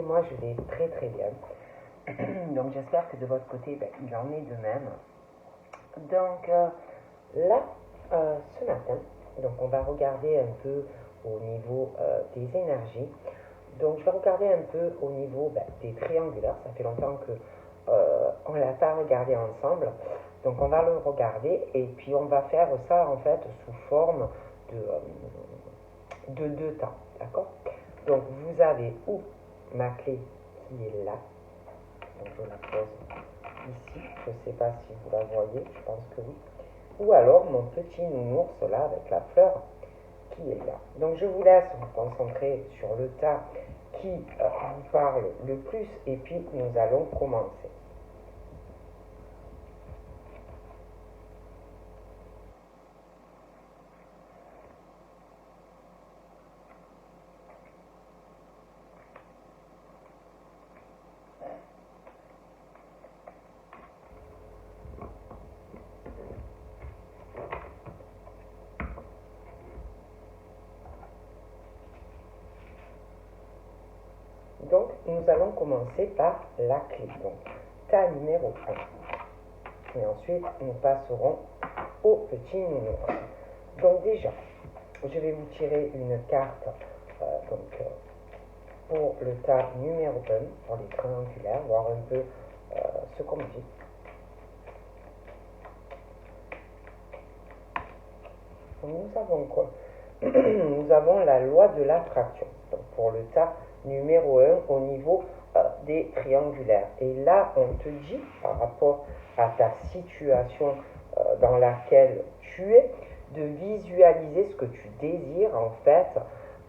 moi je vais très très bien. Donc j'espère que de votre côté, il en est de même. Donc là, ce matin, donc on va regarder un peu au niveau des énergies. Donc je vais regarder un peu au niveau des triangulaires. Ça fait longtemps que on ne l'a pas regardé ensemble. Donc on va le regarder et puis on va faire ça en fait sous forme de deux temps. D'accord? Donc vous avez où ma clé qui est là. Donc je la pose ici. Je ne sais pas si vous la voyez. Je pense que oui. Ou alors mon petit nounours là avec la fleur qui est là. Donc je vous laisse vous concentrer sur le tas qui vous parle le plus et puis nous allons commencer. Donc nous allons commencer par la clé. Donc tas numéro 1. Et ensuite nous passerons au petit nounours. Donc déjà, je vais vous tirer une carte pour le tas numéro 1, pour les triangulaires, voir un peu ce qu'on dit. Donc, nous avons quoi? Nous avons la loi de l'attraction pour le tas numéro 1 au niveau des triangulaires. Et là, on te dit, par rapport à ta situation dans laquelle tu es, de visualiser ce que tu désires en fait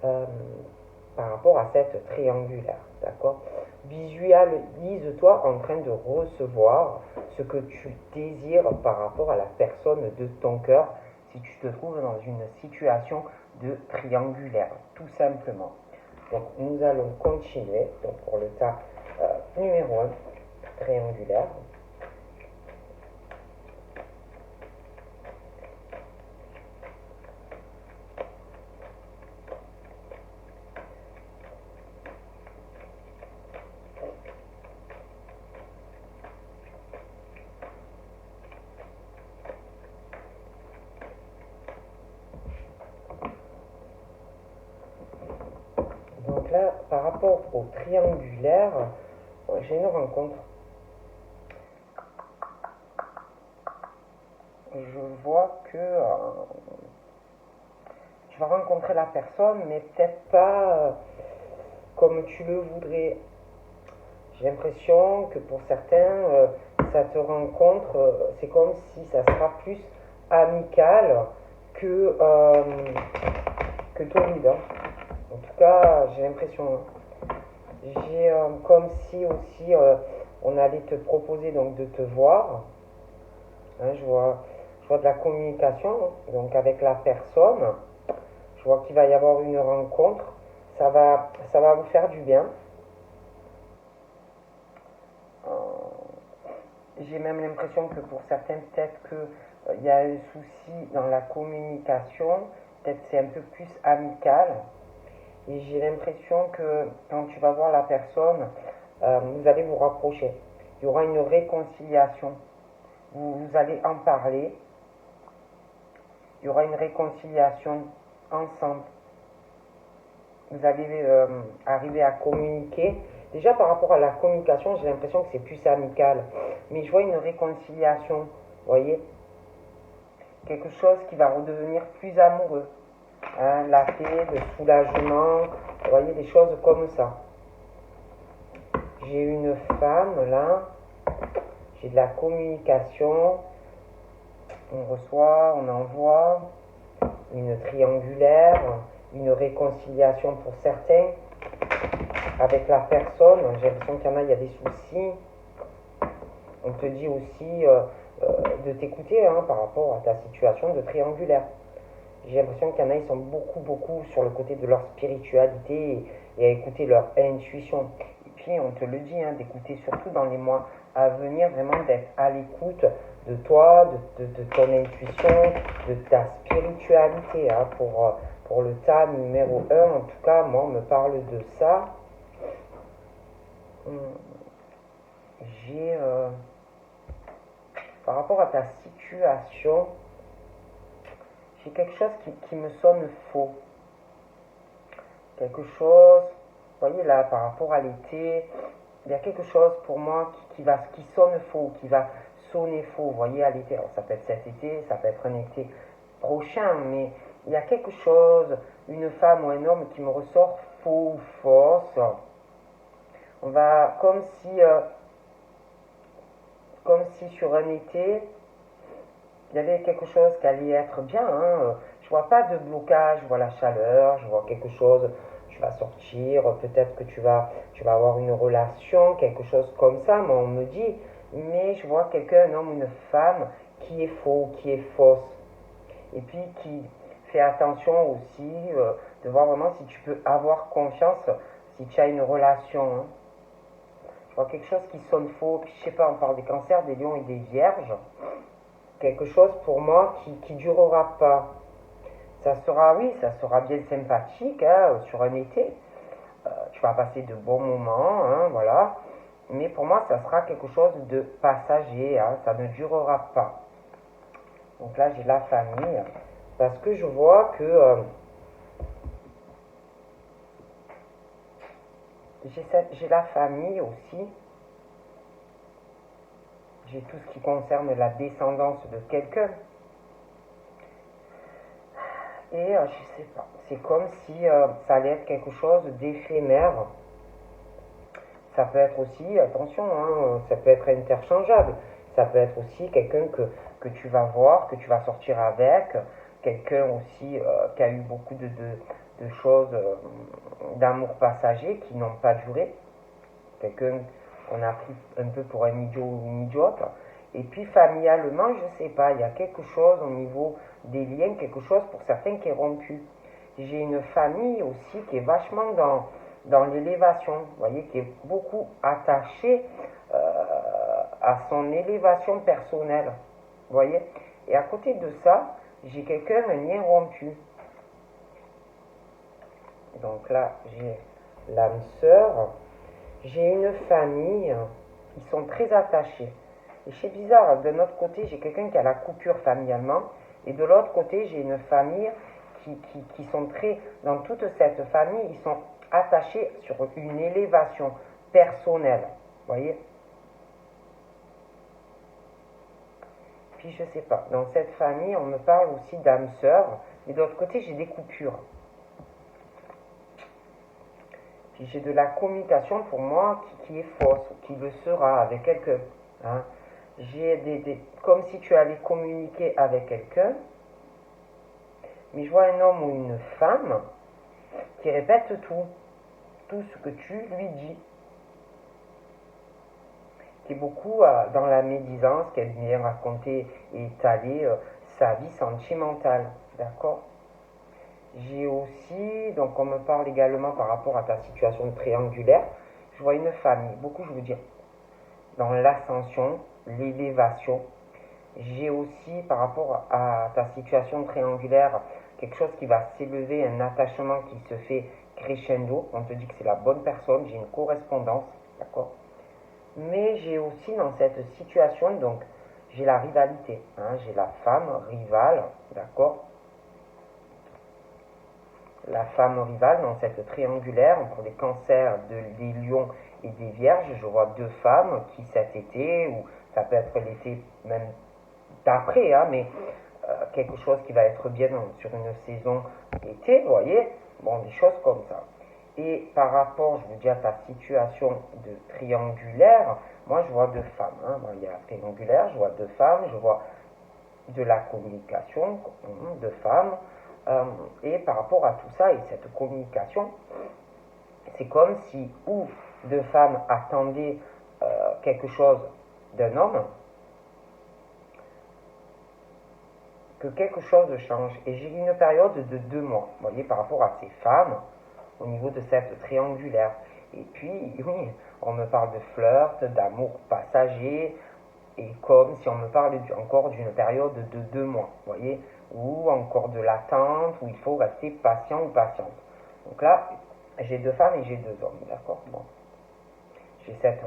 par rapport à cette triangulaire. D'accord? Visualise-toi en train de recevoir ce que tu désires par rapport à la personne de ton cœur si tu te trouves dans une situation de triangulaire, tout simplement. Donc nous allons continuer donc, pour le tas numéro 1, triangulaire. Donc là, par rapport au triangulaire, j'ai une rencontre. Je vois que tu vas rencontrer la personne, mais peut-être pas comme tu le voudrais. J'ai l'impression que pour certains, ça te rencontre, c'est comme si ça sera plus amical que torride. En tout cas, j'ai l'impression. J'ai comme si aussi on allait te proposer donc de te voir. Hein, je vois de la communication donc avec la personne. Je vois qu'il va y avoir une rencontre. Ça va vous faire du bien. J'ai même l'impression que pour certains, peut-être qu'il y a un souci dans la communication. Peut-être c'est un peu plus amical. Et j'ai l'impression que quand tu vas voir la personne, vous allez vous rapprocher. Il y aura une réconciliation. Vous allez en parler. Il y aura une réconciliation ensemble. Vous allez arriver à communiquer. Déjà par rapport à la communication, j'ai l'impression que c'est plus amical. Mais je vois une réconciliation, vous voyez? Quelque chose qui va redevenir plus amoureux. Hein, la paix, le soulagement, vous voyez, des choses comme ça. J'ai une femme là, j'ai de la communication, on reçoit, on envoie, une triangulaire, une réconciliation pour certains avec la personne. J'ai l'impression qu'il y en a, il y a des soucis. On te dit aussi de t'écouter par rapport à ta situation de triangulaire. J'ai l'impression qu'il y en a, ils sont beaucoup sur le côté de leur spiritualité et à écouter leur intuition. Et puis, on te le dit, d'écouter surtout dans les mois à venir, vraiment d'être à l'écoute de toi, de ton intuition, de ta spiritualité. Pour le tas numéro 1, en tout cas, moi, on me parle de ça. j'ai, par rapport à ta situation, j'ai quelque chose qui me sonne faux. Quelque chose, vous voyez là, par rapport à l'été, il y a quelque chose pour moi qui sonne faux, qui va sonner faux, vous voyez, à l'été. Alors ça peut être cet été, ça peut être un été prochain, mais il y a quelque chose, une femme ou un homme qui me ressort faux ou fausse. On va, comme si sur un été, il y avait quelque chose qui allait être bien. Hein. Je vois pas de blocage, je vois la chaleur, je vois quelque chose, tu vas sortir, peut-être que tu vas avoir une relation, quelque chose comme ça, moi on me dit, mais je vois quelqu'un, un homme, une femme, qui est faux, qui est fausse. Et puis qui fait attention aussi de voir vraiment si tu peux avoir confiance, si tu as une relation. Hein. Je vois quelque chose qui sonne faux, puis je sais pas, on parle des cancers, des lions et des vierges. Quelque chose pour moi qui durera pas. Ça sera, oui, ça sera bien sympathique hein, sur un été. Tu vas passer de bons moments, hein, voilà. Mais pour moi, ça sera quelque chose de passager, hein, ça ne durera pas. Donc là, j'ai la famille, parce que je vois que j'ai la famille aussi. J'ai tout ce qui concerne la descendance de quelqu'un. Et je sais pas, c'est comme si ça allait être quelque chose d'éphémère. Ça peut être aussi, attention, hein, ça peut être interchangeable. Ça peut être aussi quelqu'un que tu vas voir, que tu vas sortir avec, quelqu'un aussi qui a eu beaucoup de choses, d'amour passager qui n'ont pas duré, quelqu'un qu'on a pris un peu pour un idiot ou une idiote. Et puis familialement, je sais pas, il y a quelque chose au niveau des liens, quelque chose pour certains qui est rompu. J'ai une famille aussi qui est vachement dans l'élévation, vous voyez, qui est beaucoup attachée à son élévation personnelle, vous voyez. Et à côté de ça, j'ai quelqu'un, un lien rompu. Donc là, j'ai l'âme sœur. J'ai une famille, ils sont très attachés. Et c'est bizarre, de notre côté, j'ai quelqu'un qui a la coupure familialement, et de l'autre côté, j'ai une famille qui sont très, dans toute cette famille, ils sont attachés sur une élévation personnelle. Vous voyez? Puis je sais pas, dans cette famille, on me parle aussi d'âme sœur, mais de l'autre côté, j'ai des coupures. Puis j'ai de la communication pour moi qui est fausse, qui le sera avec quelqu'un. Hein. J'ai comme si tu allais communiquer avec quelqu'un, mais je vois un homme ou une femme qui répète tout ce que tu lui dis, qui est beaucoup dans la médisance, qui aime bien raconter et étaler sa vie sentimentale, d'accord. J'ai aussi, donc on me parle également par rapport à ta situation triangulaire, je vois une famille, beaucoup je veux dire, dans l'ascension, l'élévation. J'ai aussi, par rapport à ta situation triangulaire, quelque chose qui va s'élever, un attachement qui se fait crescendo. On te dit que c'est la bonne personne, j'ai une correspondance, d'accord. Mais j'ai aussi dans cette situation, donc, j'ai la rivalité. Hein, j'ai la femme rivale, d'accord. La femme rivale dans cette triangulaire, pour les cancers des lions et des vierges, je vois deux femmes qui cet été, ou ça peut être l'été même d'après, hein, mais quelque chose qui va être bien sur une saison été, vous voyez, bon, des choses comme ça. Et par rapport, je vous dis, à ta situation de triangulaire, moi je vois deux femmes. Hein. Bon, il y a triangulaire, je vois deux femmes, je vois de la communication, deux femmes. Et par rapport à tout ça et cette communication, c'est comme si ou deux femmes attendaient quelque chose d'un homme, que quelque chose change. Et j'ai une période de 2 mois, vous voyez, par rapport à ces femmes, au niveau de cette triangulaire. Et puis, oui, on me parle de flirt, d'amour passager, et comme si on me parle encore d'une période de 2 mois, vous voyez, ou encore de l'attente, où il faut rester patient ou patiente. Donc là, j'ai deux femmes et j'ai deux hommes, d'accord. Bon. j'ai cette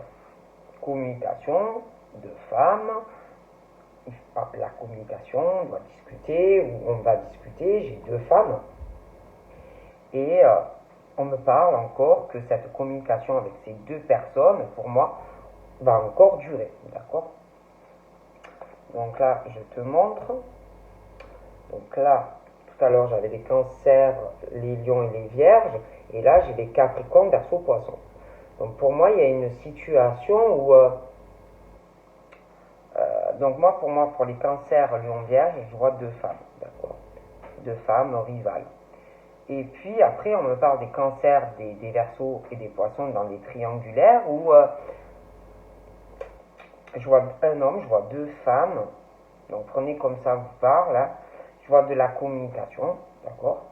communication de femmes. La communication, on doit discuter, ou on va discuter, j'ai deux femmes. Et on me parle encore que cette communication avec ces deux personnes, pour moi, va encore durer. D'accord? Donc là, je te montre. Donc là, tout à l'heure, j'avais les cancers, les lions et les vierges. Et là, j'ai les capricornes, verseau, poisson. Donc pour moi, il y a une situation où... donc pour les cancers, lions, vierges, je vois deux femmes. D'accord? Deux femmes rivales. Et puis après, on me parle des cancers, des verseaux et des poissons dans les triangulaires où je vois un homme, je vois deux femmes. Donc prenez comme ça, vous parle. Là. Je vois de la communication, d'accord?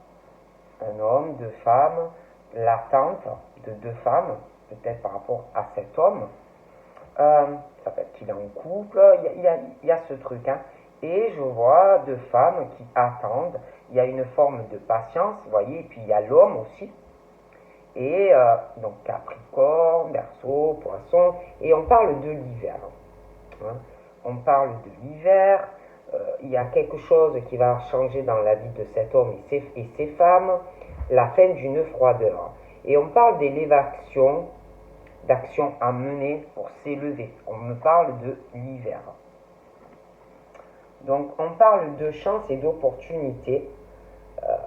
Un homme, deux femmes, l'attente de deux femmes, peut-être par rapport à cet homme. Ça peut être qu'il est en couple, il y a ce truc. Hein. Et je vois deux femmes qui attendent. Il y a une forme de patience, vous voyez, et puis il y a l'homme aussi. Et donc Capricorne, Verseau, Poisson, et on parle de l'hiver. Hein. On parle de l'hiver, il y a quelque chose qui va changer dans la vie de cet homme et ses femmes, la fin d'une froideur. Et on parle d'élévation, d'action à mener pour s'élever. On me parle de l'hiver. Donc on parle de chance et d'opportunité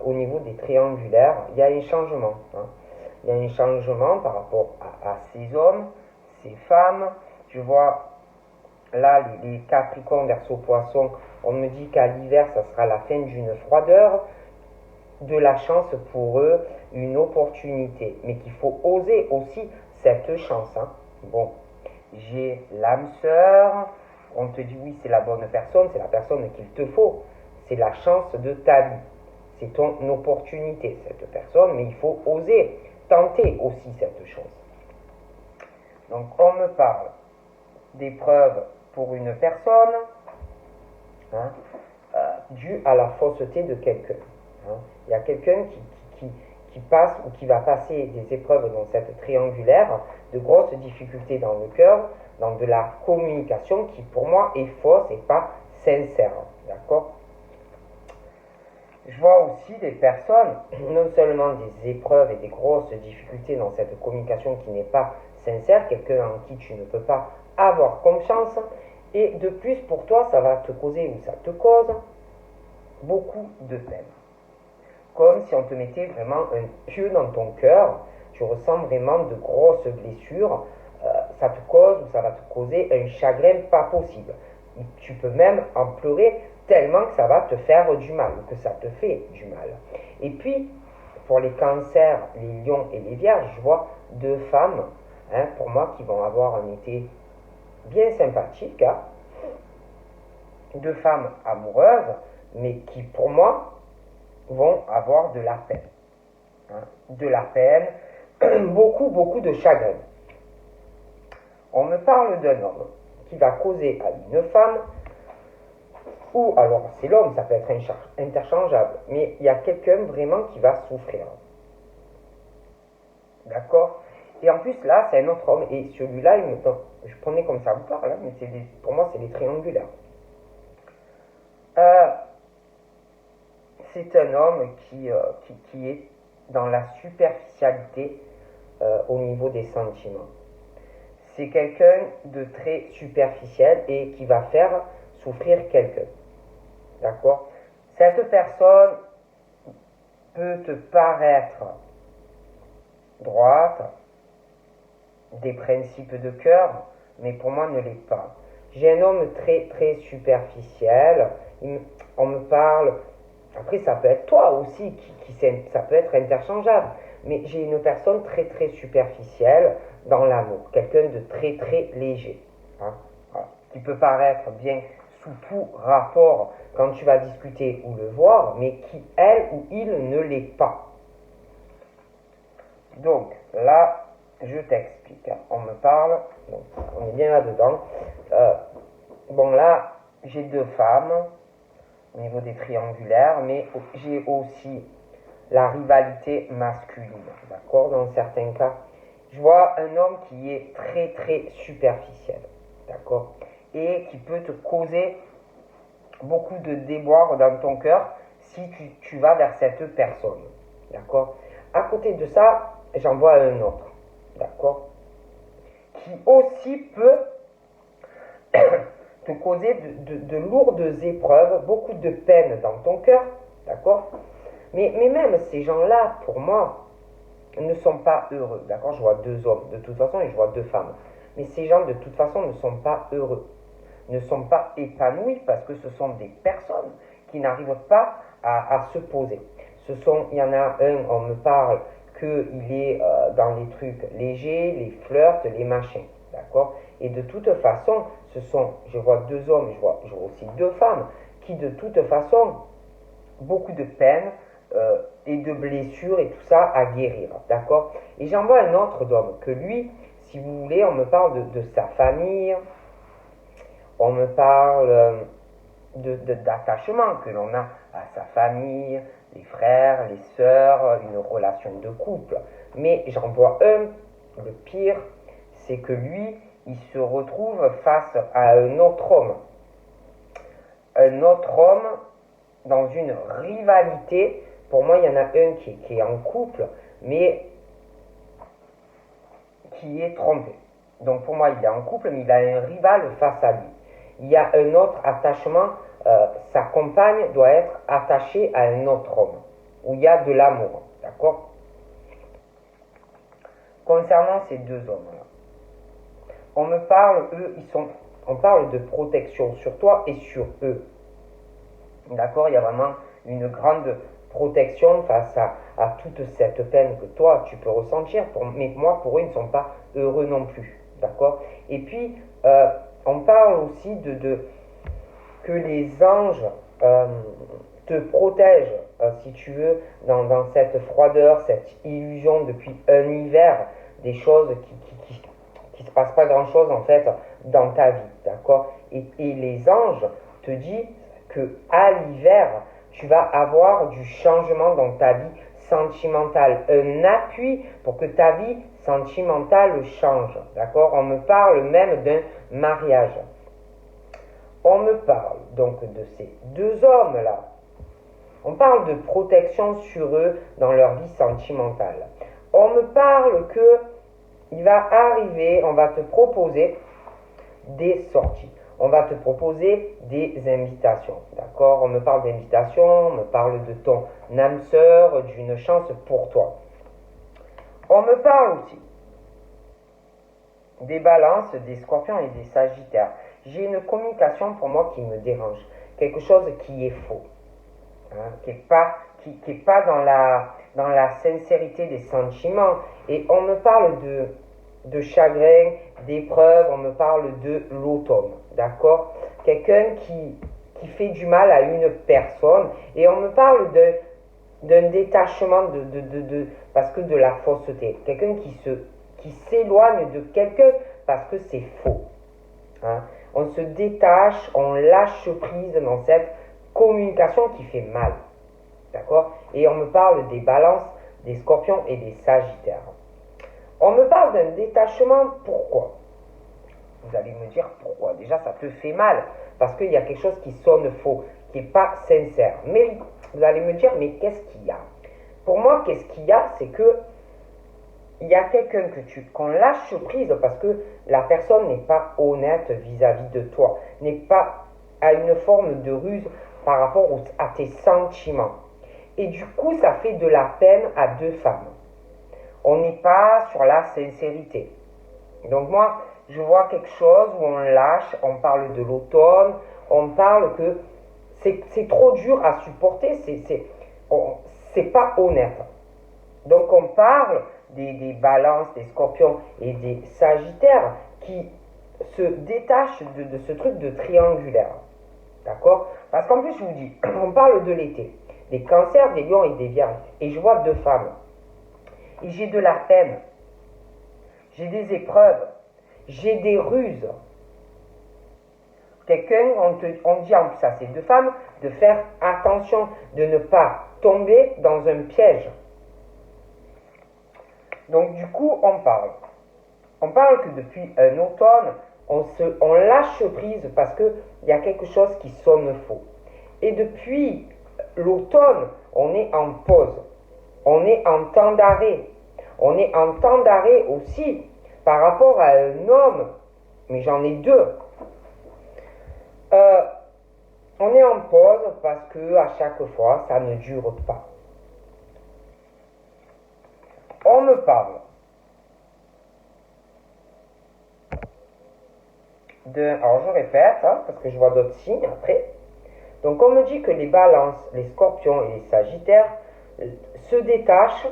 au niveau des triangulaires. Il y a un changement. Hein. Il y a un changement par rapport à ces hommes, ces femmes. Je vois là les Capricornes, Verseau, Poisson. On me dit qu'à l'hiver, ça sera la fin d'une froideur, de la chance pour eux, une opportunité. Mais qu'il faut oser aussi cette chance. Hein. Bon, j'ai l'âme sœur. On te dit oui, c'est la bonne personne, c'est la personne qu'il te faut. C'est la chance de ta vie. C'est ton opportunité, cette personne, mais il faut oser tenter aussi cette chance. Donc, on me parle d'épreuves pour une personne hein, due à la fausseté de quelqu'un. Hein. Il y a quelqu'un qui passe ou qui va passer des épreuves dans cette triangulaire, de grosses difficultés dans le cœur, dans de la communication qui pour moi est fausse et pas sincère. D'accord? Je vois aussi des personnes, non seulement des épreuves et des grosses difficultés dans cette communication qui n'est pas sincère, quelqu'un en qui tu ne peux pas avoir confiance, et de plus pour toi ça va te causer ou ça te cause beaucoup de peine. Comme si on te mettait vraiment un pieu dans ton cœur, tu ressens vraiment de grosses blessures, ça te cause ou ça va te causer un chagrin pas possible. Tu peux même en pleurer tellement que ça va te faire du mal, ou que ça te fait du mal. Et puis, pour les cancers, les lions et les vierges, je vois deux femmes, hein, pour moi, qui vont avoir un été bien sympathique, hein. Deux femmes amoureuses, mais qui, pour moi, vont avoir de la peine. Hein, de la peine, beaucoup de chagrin. On me parle d'un homme qui va causer à une femme, ou alors c'est l'homme, ça peut être interchangeable, mais il y a quelqu'un vraiment qui va souffrir. D'accord? Et en plus là, c'est un autre homme, et celui-là, je prenais comme ça vous parle, hein, mais pour moi, c'est des triangulaires. C'est un homme qui est dans la superficialité au niveau des sentiments. C'est quelqu'un de très superficiel et qui va faire souffrir quelqu'un. D'accord? Cette personne peut te paraître droite, des principes de cœur, mais pour moi ne l'est pas. J'ai un homme très superficiel, on me parle, après ça peut être toi aussi, ça peut être interchangeable, mais j'ai une personne très superficielle dans l'amour, quelqu'un de très léger, hein, voilà, qui peut paraître bien sous tout rapport quand tu vas discuter ou le voir, mais qui, elle ou il, ne l'est pas. Donc, là, je t'explique. Hein. On me parle, donc, on est bien là-dedans. Bon, là, j'ai deux femmes au niveau des triangulaires, mais j'ai aussi la rivalité masculine, d'accord, dans certains cas. je vois un homme qui est très très superficiel, d'accord, et qui peut te causer beaucoup de déboires dans ton cœur si tu vas vers cette personne, d'accord. À côté de ça, j'en vois un autre, d'accord, qui aussi peut te causer de lourdes épreuves, beaucoup de peine dans ton cœur, d'accord. Mais même ces gens-là, pour moi, ne sont pas heureux, d'accord. Je vois deux hommes de toute façon et je vois deux femmes. Mais ces gens, de toute façon, ne sont pas heureux, ne sont pas épanouis parce que ce sont des personnes qui n'arrivent pas à se poser. Il y en a un, on me parle qu'il est dans les trucs légers, les flirts, les machins, d'accord. Et de toute façon, je vois deux hommes, je vois aussi deux femmes qui de toute façon, beaucoup de peine et de blessures et tout ça à guérir, d'accord. Et j'en vois un autre d'homme que lui, si vous voulez, on me parle de sa famille, on me parle d'attachement que l'on a à sa famille, les frères, les sœurs, une relation de couple. Mais j'en vois un, le pire, c'est que lui, il se retrouve face à un autre homme. Un autre homme dans une rivalité. Pour moi, il y en a un qui est en couple, mais qui est trompé. Donc pour moi, il est en couple, mais il a un rival face à lui. Il y a un autre attachement, sa compagne doit être attachée à un autre homme, où il y a de l'amour, d'accord. Concernant ces deux hommes-là, on me parle, on parle de protection sur toi et sur eux, d'accord. Il y a vraiment une grande protection face à toute cette peine que toi tu peux ressentir, mais moi pour eux ils ne sont pas heureux non plus, d'accord. Et puis on parle aussi que les anges te protègent, si tu veux, dans cette froideur, cette illusion depuis un hiver, des choses qui se passent pas grand chose en fait dans ta vie, d'accord. Et les anges te disent que à l'hiver tu vas avoir du changement dans ta vie sentimentale, un appui pour que ta vie sentimentale change, d'accord. On me parle même d'un mariage. On me parle donc de ces deux hommes-là. On parle de protection sur eux dans leur vie sentimentale. On me parle que il va arriver, on va te proposer des sorties. On va te proposer des invitations, d'accord. On me parle d'invitations, on me parle de ton âme sœur, d'une chance pour toi. On me parle aussi des balances, des scorpions et des sagittaires. J'ai une communication pour moi qui me dérange, quelque chose qui est faux, hein, qui est pas dans la sincérité des sentiments. Et on me parle de chagrin, d'épreuve, on me parle de l'automne, d'accord. Quelqu'un qui fait du mal à une personne, et on me parle d'un détachement parce que de la fausseté. Quelqu'un qui s'éloigne de quelqu'un parce que c'est faux, hein. On se détache, on lâche prise dans cette communication qui fait mal, d'accord. Et on me parle des balances, des scorpions et des sagittaires. On me parle d'un détachement, pourquoi? Vous allez me dire pourquoi. Déjà, ça te fait mal, parce qu'il y a quelque chose qui sonne faux, qui n'est pas sincère. Mais vous allez me dire, mais qu'est-ce qu'il y a? Pour moi, qu'est-ce qu'il y a? C'est que il y a quelqu'un qu'on lâche prise parce que la personne n'est pas honnête vis-à-vis de toi, n'est pas à une forme de ruse par rapport à tes sentiments. Et du coup, ça fait de la peine à deux femmes. On n'est pas sur la sincérité. Donc moi, je vois quelque chose où on lâche, on parle de l'automne, on parle que c'est trop dur à supporter, c'est pas honnête. Donc on parle des balances, des scorpions et des sagittaires qui se détachent de ce truc de triangulaire. D'accord? Parce qu'en plus, je vous dis, on parle de l'été, des cancers, des lions et des vierges. Et je vois deux femmes. Et j'ai de la peine. J'ai des épreuves. J'ai des ruses. Quelqu'un, on dit en plus à ces deux femmes de faire attention, de ne pas tomber dans un piège. Donc du coup, on parle. On parle que depuis un automne, on lâche prise parce qu'il y a quelque chose qui sonne faux. Et depuis l'automne, on est en pause. On est en temps d'arrêt. On est en temps d'arrêt aussi par rapport à un homme, mais j'en ai deux. On est en pause parce que à chaque fois, ça ne dure pas. On me parle alors je répète, hein, parce que je vois d'autres signes après. Donc on me dit que les balances, les scorpions et les sagittaires se détachent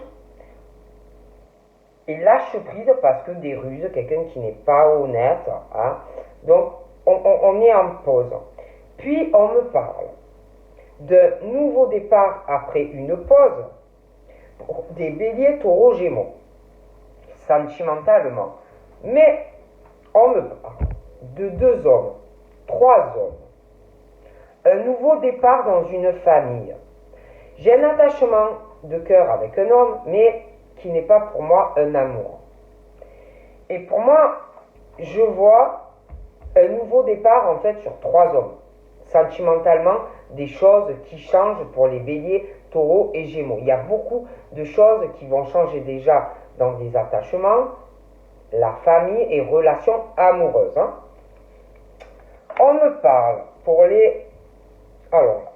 et lâchent prise parce que des ruses, quelqu'un qui n'est pas honnête. Hein. Donc on est en pause. Puis on me parle de nouveaux départs après une pause pour des béliers, taureaux, gémeaux, sentimentalement. Mais on me parle de 2 hommes, 3 hommes, un nouveau départ dans une famille. J'ai un attachement de cœur avec un homme, mais qui n'est pas pour moi un amour. Et pour moi, je vois un nouveau départ en fait sur 3 hommes. Sentimentalement, des choses qui changent pour les béliers, taureaux et gémeaux. Il y a beaucoup de choses qui vont changer déjà dans des attachements, la famille et relations amoureuses. Hein. On me parle pour les... Alors,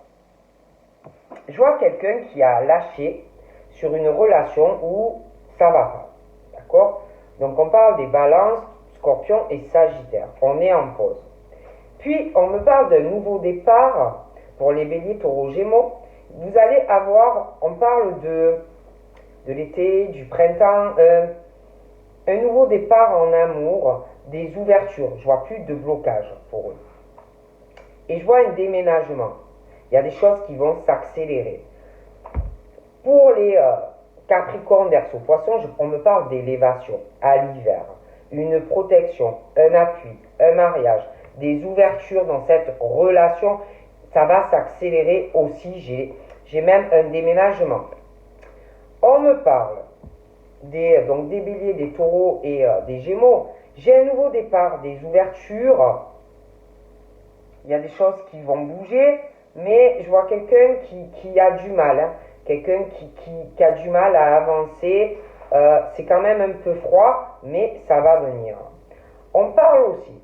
je vois quelqu'un qui a lâché sur une relation où ça va pas. D'accord? Donc on parle des balances, scorpions et sagittaires. On est en pause. Puis on me parle d'un nouveau départ pour les béliers, taureaux, gémeaux. Vous allez avoir, on parle de l'été, du printemps, un nouveau départ en amour, des ouvertures. Je vois plus de blocage pour eux. Et je vois un déménagement. Il y a des choses qui vont s'accélérer. Pour les Capricornes, Verseau, Poissons, on me parle d'élévation à l'hiver, une protection, un appui, un mariage, des ouvertures dans cette relation. Ça va s'accélérer aussi. J'ai même un déménagement. On me parle donc des béliers, des taureaux et des gémeaux. J'ai un nouveau départ, des ouvertures. Il y a des choses qui vont bouger, mais je vois quelqu'un qui a du mal, hein. Quelqu'un qui a du mal à avancer. C'est quand même un peu froid, mais ça va venir. On parle aussi,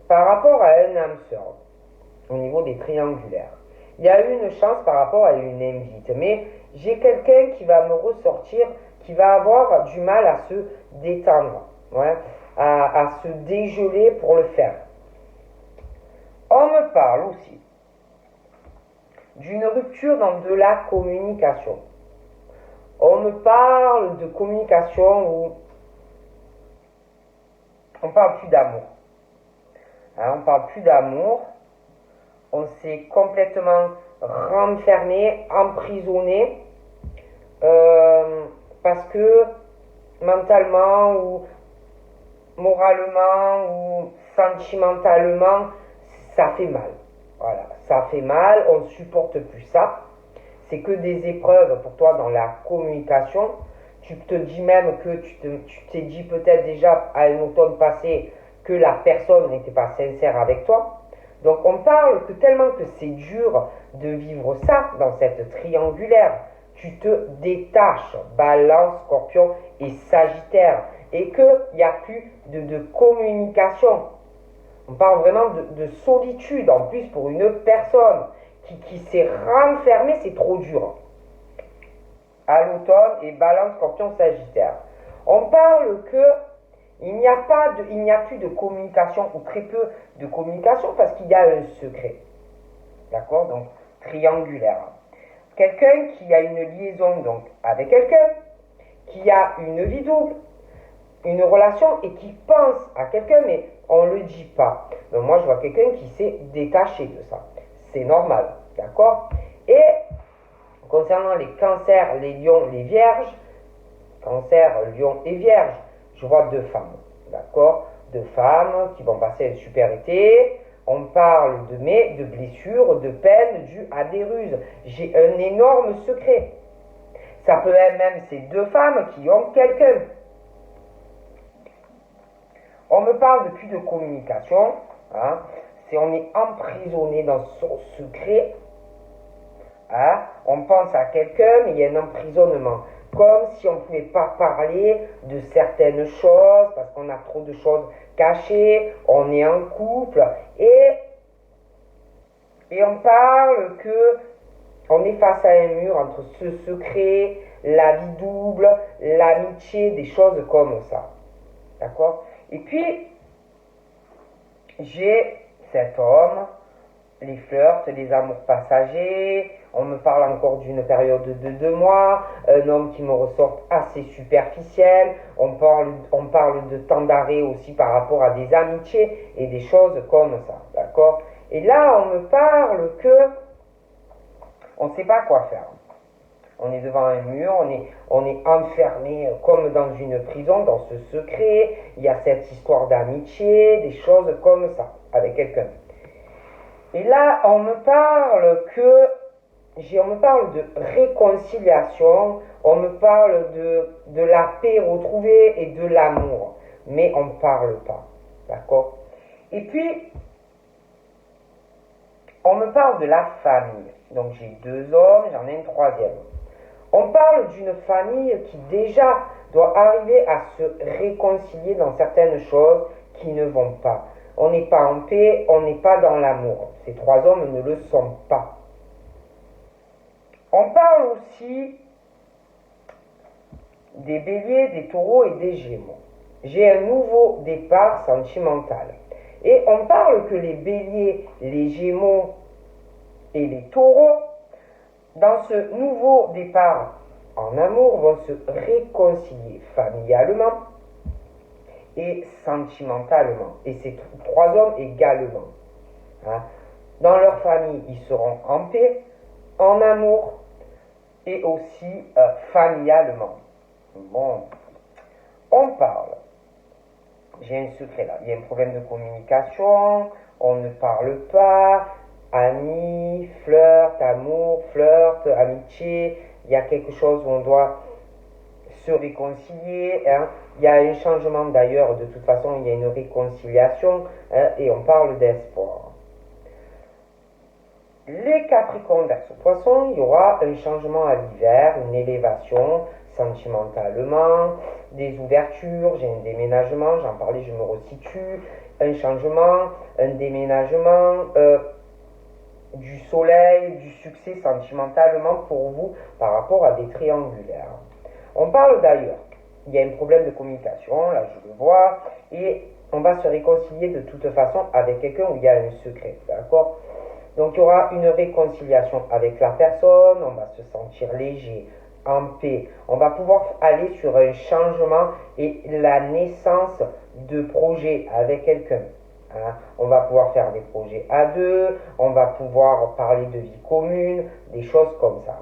par rapport à un âme sœur, au niveau des triangulaires. Il y a eu une chance par rapport à une invite, mais j'ai quelqu'un qui va me ressortir, qui va avoir du mal à se détendre, ouais, à se dégeler pour le faire. On me parle aussi d'une rupture dans de la communication. On me parle de communication où on parle plus d'amour. Hein, on parle plus d'amour. On s'est complètement renfermé, emprisonné, parce que mentalement ou moralement ou sentimentalement, ça fait mal. Voilà, ça fait mal, on ne supporte plus ça. C'est que des épreuves pour toi dans la communication. Tu te dis même que tu t'es dit peut-être déjà à un automne passé que la personne n'était pas sincère avec toi. Donc on parle que tellement que c'est dur de vivre ça dans cette triangulaire. Tu te détaches, Balance, Scorpion et Sagittaire. Et qu'il n'y a plus de communication. On parle vraiment de solitude, en plus pour une personne qui s'est renfermée, c'est trop dur. À l'automne, et Balance, Scorpion, Sagittaire. On parle que il n'y a plus de communication, ou très peu de communication, parce qu'il y a un secret. D'accord? Donc, triangulaire. Quelqu'un qui a une liaison donc avec quelqu'un, qui a une vie double, une relation et qui pense à quelqu'un, mais on ne le dit pas. Donc moi, je vois quelqu'un qui s'est détaché de ça. C'est normal, d'accord? Et concernant les cancers, les lions, les vierges, cancer, lion et vierge, je vois 2 femmes, d'accord? 2 femmes qui vont passer un super été. On parle de blessures, de peines dues à des ruses. J'ai un énorme secret. Ça peut être même ces 2 femmes qui ont quelqu'un. me parle depuis de communication. Hein, on est emprisonné dans son secret. Hein, on pense à quelqu'un, mais il y a un emprisonnement. Comme si on ne pouvait pas parler de certaines choses, parce qu'on a trop de choses cachées, on est en couple, et on parle que on est face à un mur entre ce secret, la vie double, l'amitié, des choses comme ça. D'accord? Et puis, j'ai cet homme, les flirts, les amours passagers, on me parle encore d'une période de 2 mois, un homme qui me ressort assez superficiel, on parle de temps d'arrêt aussi par rapport à des amitiés et des choses comme ça, d'accord? Et là, on me parle que on ne sait pas quoi faire. On est devant un mur, on est enfermé comme dans une prison, dans ce secret, il y a cette histoire d'amitié, des choses comme ça, avec quelqu'un. Et là, on me parle de réconciliation, on me parle de la paix retrouvée et de l'amour, mais on ne parle pas, d'accord? Et puis, on me parle de la famille, donc j'ai 2 hommes, j'en ai une troisième. On parle d'une famille qui déjà doit arriver à se réconcilier dans certaines choses qui ne vont pas. On n'est pas en paix, on n'est pas dans l'amour. Ces 3 hommes ne le sont pas. On parle aussi des béliers, des taureaux et des gémeaux. J'ai un nouveau départ sentimental. Et on parle que les béliers, les gémeaux et les taureaux, dans ce nouveau départ en amour, vont se réconcilier familialement et sentimentalement. Et ces 3 hommes également. Hein. Dans leur famille, ils seront en paix, en amour et aussi familialement. Bon, on parle. J'ai un secret là. Il y a un problème de communication, on ne parle pas, amis, flirt, amour, flirt, amitié. Il y a quelque chose où on doit se réconcilier. Hein. Il y a un changement d'ailleurs, de toute façon, il y a une réconciliation hein, et on parle d'espoir. Les Capricornes Verseau Poisson, il y aura un changement à l'hiver, une élévation sentimentalement, des ouvertures, j'ai un déménagement, j'en parlais, je me resitue, un changement, un déménagement, du soleil, du succès sentimentalement pour vous par rapport à des triangulaires. On parle d'ailleurs, il y a un problème de communication, là je le vois, et on va se réconcilier de toute façon avec quelqu'un où il y a un secret, d'accord? Donc il y aura une réconciliation avec la personne, on va se sentir léger, en paix. On va pouvoir aller sur un changement et la naissance de projets avec quelqu'un. Hein. On va pouvoir faire des projets à 2, on va pouvoir parler de vie commune, des choses comme ça.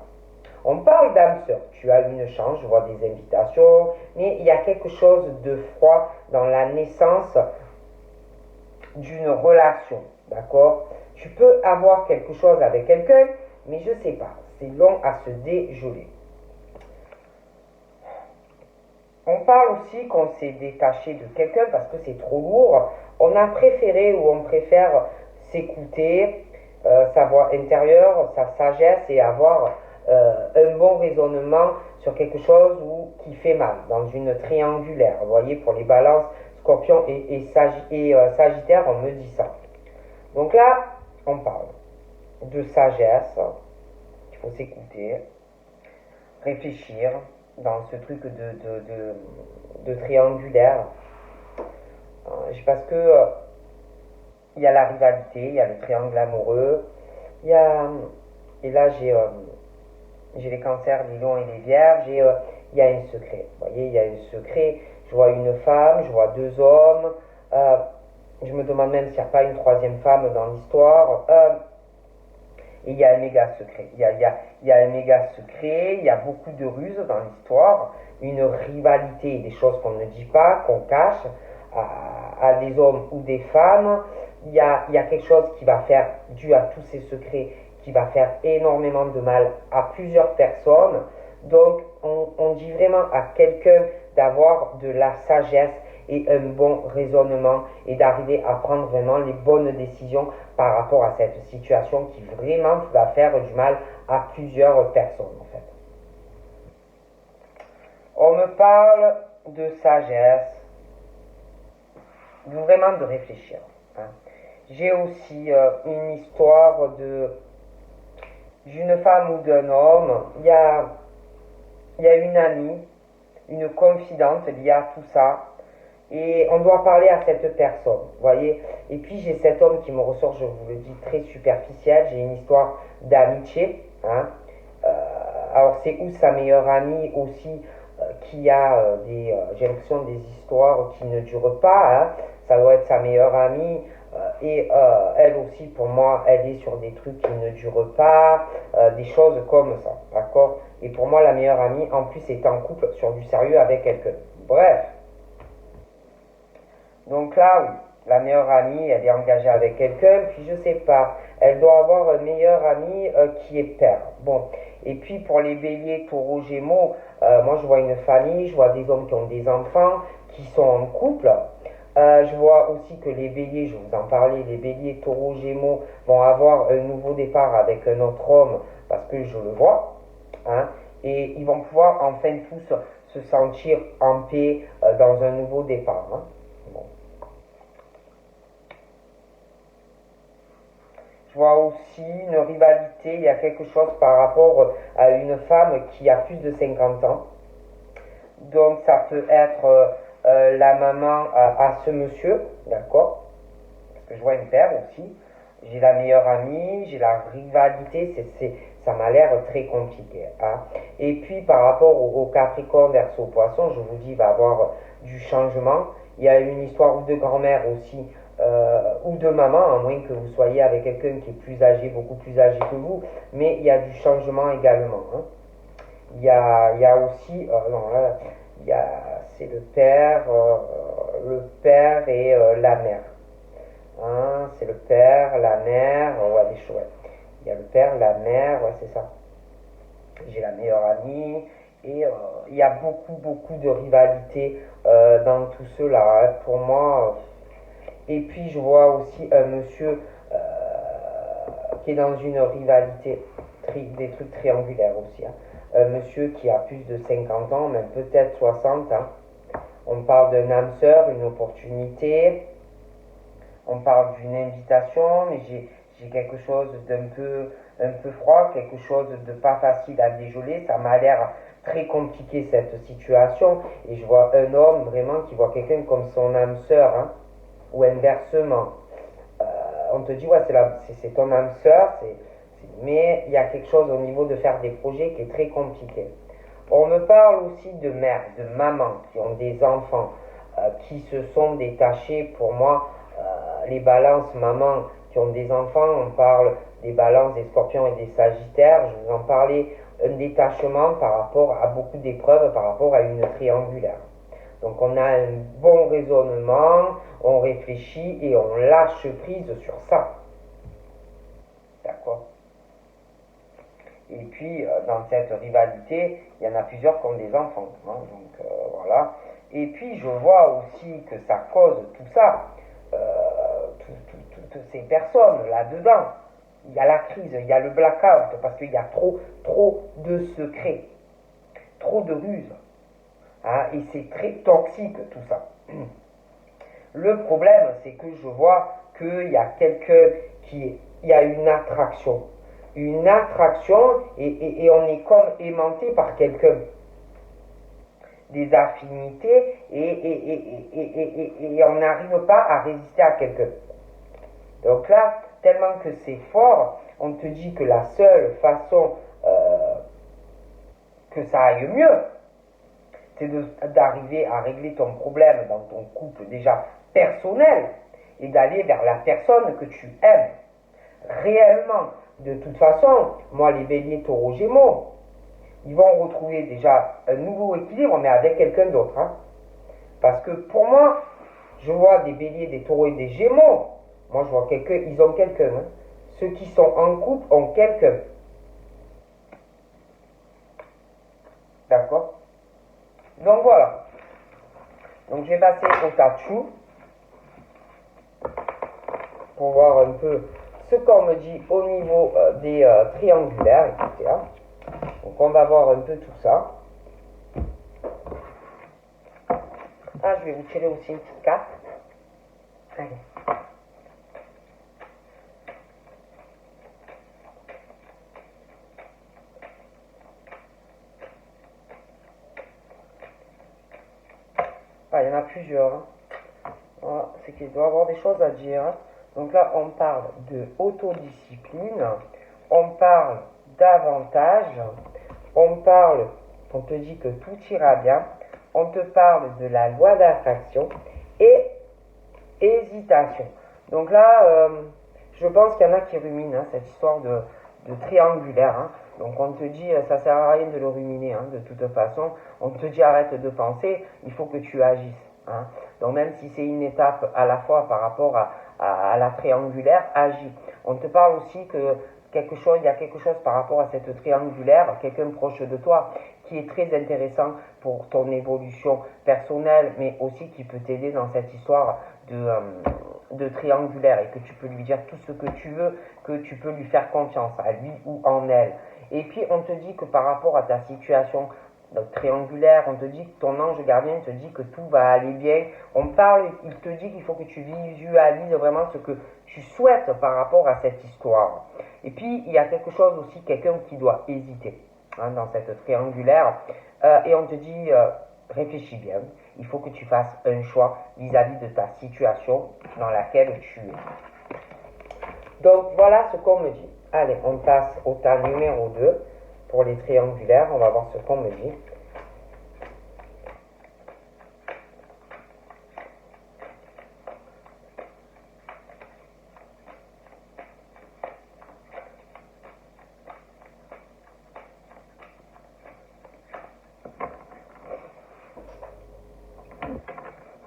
On parle d'âme sœur, tu as une chance, je vois des invitations, mais il y a quelque chose de froid dans la naissance d'une relation, d'accord? Tu peux avoir quelque chose avec quelqu'un, mais je ne sais pas, c'est long à se dégeler. On parle aussi qu'on s'est détaché de quelqu'un parce que c'est trop lourd. On a préféré ou on préfère s'écouter, sa voix intérieure, sa sagesse et avoir un bon raisonnement sur quelque chose qui fait mal, dans une triangulaire. Vous voyez, pour les balances, scorpion et sagittaire, on me dit ça. Donc là, on parle de sagesse, il faut s'écouter, réfléchir dans ce truc de triangulaire. Parce que il y a la rivalité, il y a le triangle amoureux, et là j'ai les cancers, les lions et les vierges, et il y a un secret. Vous voyez, il y a un secret. Je vois une femme, je vois 2 hommes, je me demande même s'il n'y a pas une 3e femme dans l'histoire. Et il y a un méga secret. Il y a un méga secret, il y a beaucoup de ruses dans l'histoire, une rivalité, des choses qu'on ne dit pas, qu'on cache à des hommes ou des femmes. Il y a quelque chose qui va faire, dû à tous ces secrets, qui va faire énormément de mal à plusieurs personnes. Donc, on dit vraiment à quelqu'un d'avoir de la sagesse et un bon raisonnement et d'arriver à prendre vraiment les bonnes décisions par rapport à cette situation qui vraiment va faire du mal à plusieurs personnes en fait. On me parle de sagesse, vraiment de réfléchir. Hein. J'ai aussi une histoire d'une femme ou d'un homme. Il y a une amie, une confidente liée à tout ça. Et on doit parler à cette personne, voyez. Et puis j'ai cet homme qui me ressort, je vous le dis, très superficiel. J'ai une histoire d'amitié. Hein. Alors c'est ou sa meilleure amie aussi qui a j'ai l'impression des histoires qui ne durent pas. Hein. Ça doit être sa meilleure amie. Et elle aussi, pour moi, elle est sur des trucs qui ne durent pas, des choses comme ça, d'accord. Et pour moi, la meilleure amie, en plus, est en couple sur du sérieux avec quelqu'un. Bref. Donc là, oui, la meilleure amie, elle est engagée avec quelqu'un, puis je sais pas, elle doit avoir un meilleur ami qui est père. Bon, et puis pour les béliers, taureaux, gémeaux, moi je vois une famille, je vois des hommes qui ont des enfants, qui sont en couple. Je vois aussi que les béliers, je vous en parlais, les béliers, taureaux, gémeaux vont avoir un nouveau départ avec un autre homme, parce que je le vois, hein, et ils vont pouvoir enfin tous se sentir en paix dans un nouveau départ. Hein. Bon. Je vois aussi une rivalité, il y a quelque chose par rapport à une femme qui a plus de 50 ans. Donc ça peut être la maman à ce monsieur, d'accord? Parce que je vois une paire aussi. J'ai la meilleure amie, j'ai la rivalité, ça m'a l'air très compliqué. Hein. Et puis par rapport au Capricorne, Verseau, Poisson, je vous dis, il va y avoir du changement. Il y a une histoire ou de grand-mère aussi, ou de maman, à moins que vous soyez avec quelqu'un qui est plus âgé, beaucoup plus âgé que vous, mais il y a du changement également. Hein. Il y a aussi, non là, c'est le père et la mère. Hein, c'est le père, la mère, ouais, des chouettes. Il y a le père, la mère, ouais, c'est ça. J'ai la meilleure amie, et il y a beaucoup de rivalité dans tout cela. Hein, pour moi, et puis je vois aussi un monsieur qui est dans une rivalité, des trucs triangulaires aussi. Hein. Un monsieur qui a plus de 50 ans, même peut-être 60. Hein. On parle d'un âme sœur, une opportunité. On parle d'une invitation, mais j'ai quelque chose un peu froid, quelque chose de pas facile à dégeler. Ça m'a l'air très compliqué cette situation. Et je vois un homme vraiment qui voit quelqu'un comme son âme sœur. Hein. Ou inversement, on te dit ouais c'est ton âme sœur, mais il y a quelque chose au niveau de faire des projets qui est très compliqué. On me parle aussi de mères, de mamans qui ont des enfants qui se sont détachés. Pour moi, les balances mamans qui ont des enfants, on parle des balances, des scorpions et des sagittaires. Je vous en parlais, un détachement par rapport à beaucoup d'épreuves, par rapport à une triangulaire. Donc on a un bon raisonnement, on réfléchit et on lâche prise sur ça. D'accord. Et puis dans cette rivalité, il y en a plusieurs qui ont des enfants. Hein, donc voilà. Et puis je vois aussi que ça cause tout ça, toutes ces personnes là-dedans. Il y a la crise, il y a le blackout, parce qu'il y a trop de secrets, trop de ruses. Hein, et c'est très toxique tout ça. Le problème, c'est que je vois qu'il y a quelqu'un il y a une attraction. Une attraction et on est comme aimanté par quelqu'un. Des affinités et on n'arrive pas à résister à quelqu'un. Donc là, tellement que c'est fort, on te dit que la seule façon que ça aille mieux, c'est d'arriver à régler ton problème dans ton couple déjà personnel et d'aller vers la personne que tu aimes réellement. De toute façon, moi les béliers, taureaux, gémeaux, ils vont retrouver déjà un nouveau équilibre, mais avec quelqu'un d'autre. Hein. Parce que pour moi, je vois des béliers, des taureaux et des gémeaux. Moi je vois quelqu'un, ils ont quelqu'un. Hein. Ceux qui sont en couple ont quelqu'un. D'accord? Donc voilà. Donc je vais passer au tachu pour voir un peu ce qu'on me dit au niveau des triangulaires. Écoutez, hein. Donc on va voir un peu tout ça. Ah, je vais vous tirer aussi une petite carte. Allez. Ah, il y en a plusieurs. Hein. Voilà, c'est qu'il doit y avoir des choses à dire. Hein. Donc là, on parle de autodiscipline, on parle d'avantage, on te dit que tout ira bien, on te parle de la loi d'attraction et hésitation. Donc là, je pense qu'il y en a qui ruminent hein, cette histoire de triangulaire. Hein. Donc on te dit, ça sert à rien de le ruminer, hein, de toute façon. On te dit arrête de penser, il faut que tu agisses. Hein. Donc même si c'est une étape à la fois par rapport à la triangulaire, agis. On te parle aussi que il y a quelque chose par rapport à cette triangulaire, quelqu'un proche de toi, qui est très intéressant pour ton évolution personnelle, mais aussi qui peut t'aider dans cette histoire de triangulaire et que tu peux lui dire tout ce que tu veux, que tu peux lui faire confiance à lui ou en elle. Et puis on te dit que par rapport à ta situation triangulaire, on te dit que ton ange gardien te dit que tout va aller bien. Il te dit qu'il faut que tu visualises vraiment ce que tu souhaites par rapport à cette histoire. Et puis il y a quelque chose aussi, quelqu'un qui doit hésiter hein, dans cette triangulaire. Et on te dit réfléchis bien, il faut que tu fasses un choix vis-à-vis de ta situation dans laquelle tu es. Donc voilà ce qu'on me dit. Allez, on passe au tas numéro 2 pour les triangulaires. On va voir ce qu'on me dit.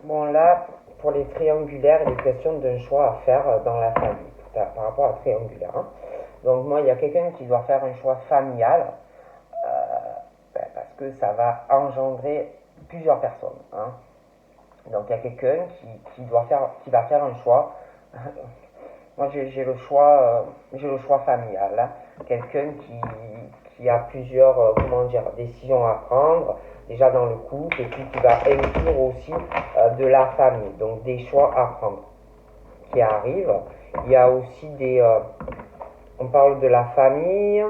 Bon là, pour les triangulaires, il est question d'un choix à faire dans la famille, par rapport à triangulaire. Hein. Donc moi, il y a quelqu'un qui doit faire un choix familial, parce que ça va engendrer plusieurs personnes. Hein. Donc il y a quelqu'un qui va faire un choix. Moi j'ai le choix familial. Hein. Quelqu'un qui a plusieurs décisions à prendre déjà dans le couple et puis qui va inclure aussi de la famille. Donc des choix à prendre qui arrivent. Il y a aussi on parle de la famille,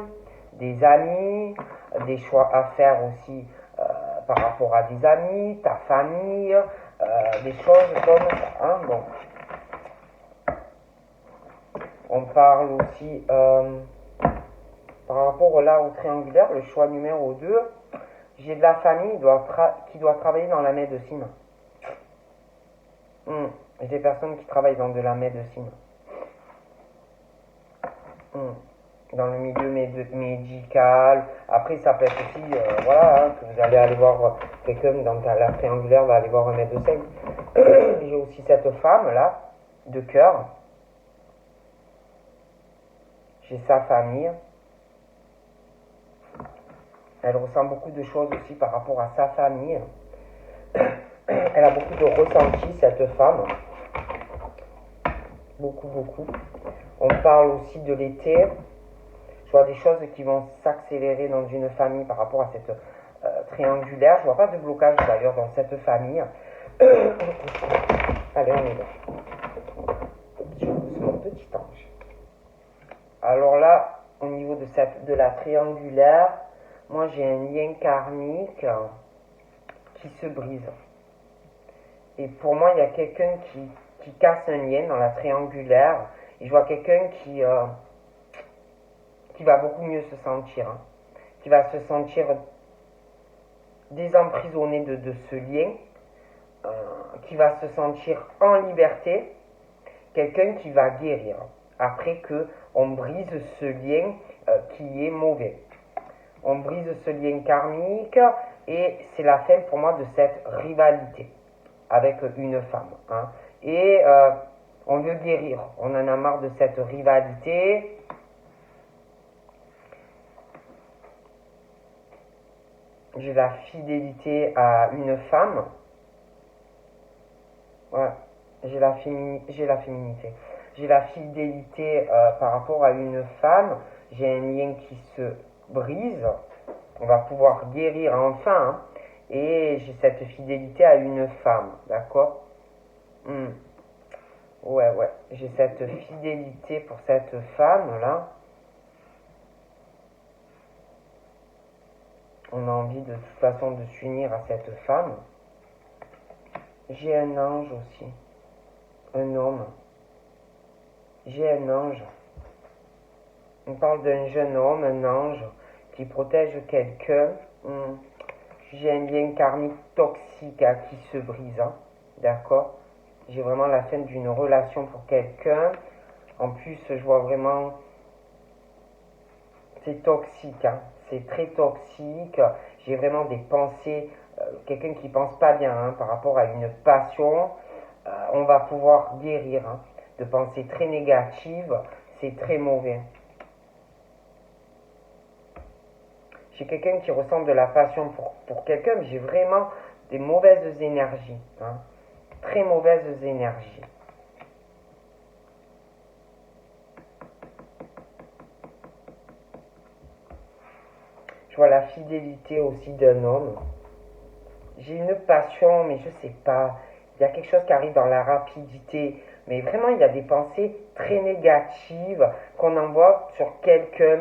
des amis, des choix à faire aussi par rapport à des amis, ta famille, des choses comme ça. Hein, bon. On parle aussi par rapport là au triangulaire, le choix numéro 2. J'ai de la famille qui doit travailler dans la médecine. J'ai des personnes qui travaillent dans de la médecine. Dans le milieu médical. Après, ça peut être aussi, voilà, hein, que vous allez aller voir quelqu'un dans la triangulaire, va aller voir un médecin. J'ai aussi cette femme là, de cœur. J'ai sa famille. Elle ressent beaucoup de choses aussi par rapport à sa famille. Elle a beaucoup de ressentis, cette femme. Beaucoup, beaucoup. On parle aussi de l'été. Je vois des choses qui vont s'accélérer dans une famille par rapport à cette triangulaire. Je vois pas de blocage d'ailleurs dans cette famille. Allez, on y va. C'est mon petit ange. Alors là, au niveau de la triangulaire, moi j'ai un lien karmique qui se brise. Et pour moi, il y a quelqu'un qui casse un lien dans la triangulaire. Et je vois quelqu'un qui va beaucoup mieux se sentir. Hein, qui va se sentir désemprisonné de ce lien. Qui va se sentir en liberté. Quelqu'un qui va guérir. Après que on brise ce lien qui est mauvais. On brise ce lien karmique et c'est la fin pour moi de cette rivalité avec une femme. Hein. Et on veut guérir. On en a marre de cette rivalité. J'ai la fidélité à une femme. Ouais, j'ai la féminité. J'ai la fidélité par rapport à une femme. J'ai un lien qui se brise. On va pouvoir guérir enfin, hein. Et j'ai cette fidélité à une femme, d'accord? Hmm. Ouais, ouais. J'ai cette fidélité pour cette femme-là. On a envie de toute façon de s'unir à cette femme. J'ai un ange aussi. Un homme. J'ai un ange. On parle d'un jeune homme, un ange, qui protège quelqu'un. J'ai un lien karmique toxique qui se brise, hein. D'accord? J'ai vraiment la fin d'une relation pour quelqu'un. En plus, je vois vraiment, c'est toxique, hein. C'est très toxique. J'ai vraiment des pensées, quelqu'un qui pense pas bien, hein, par rapport à une passion. On va pouvoir guérir, hein, de pensées très négatives. C'est très mauvais. J'ai quelqu'un qui ressent de la passion pour quelqu'un, mais j'ai vraiment des mauvaises énergies, hein. Très mauvaises énergies. Je vois la fidélité aussi d'un homme. J'ai une passion, mais je sais pas. Il y a quelque chose qui arrive dans la rapidité. Mais vraiment, il y a des pensées très négatives qu'on envoie sur quelqu'un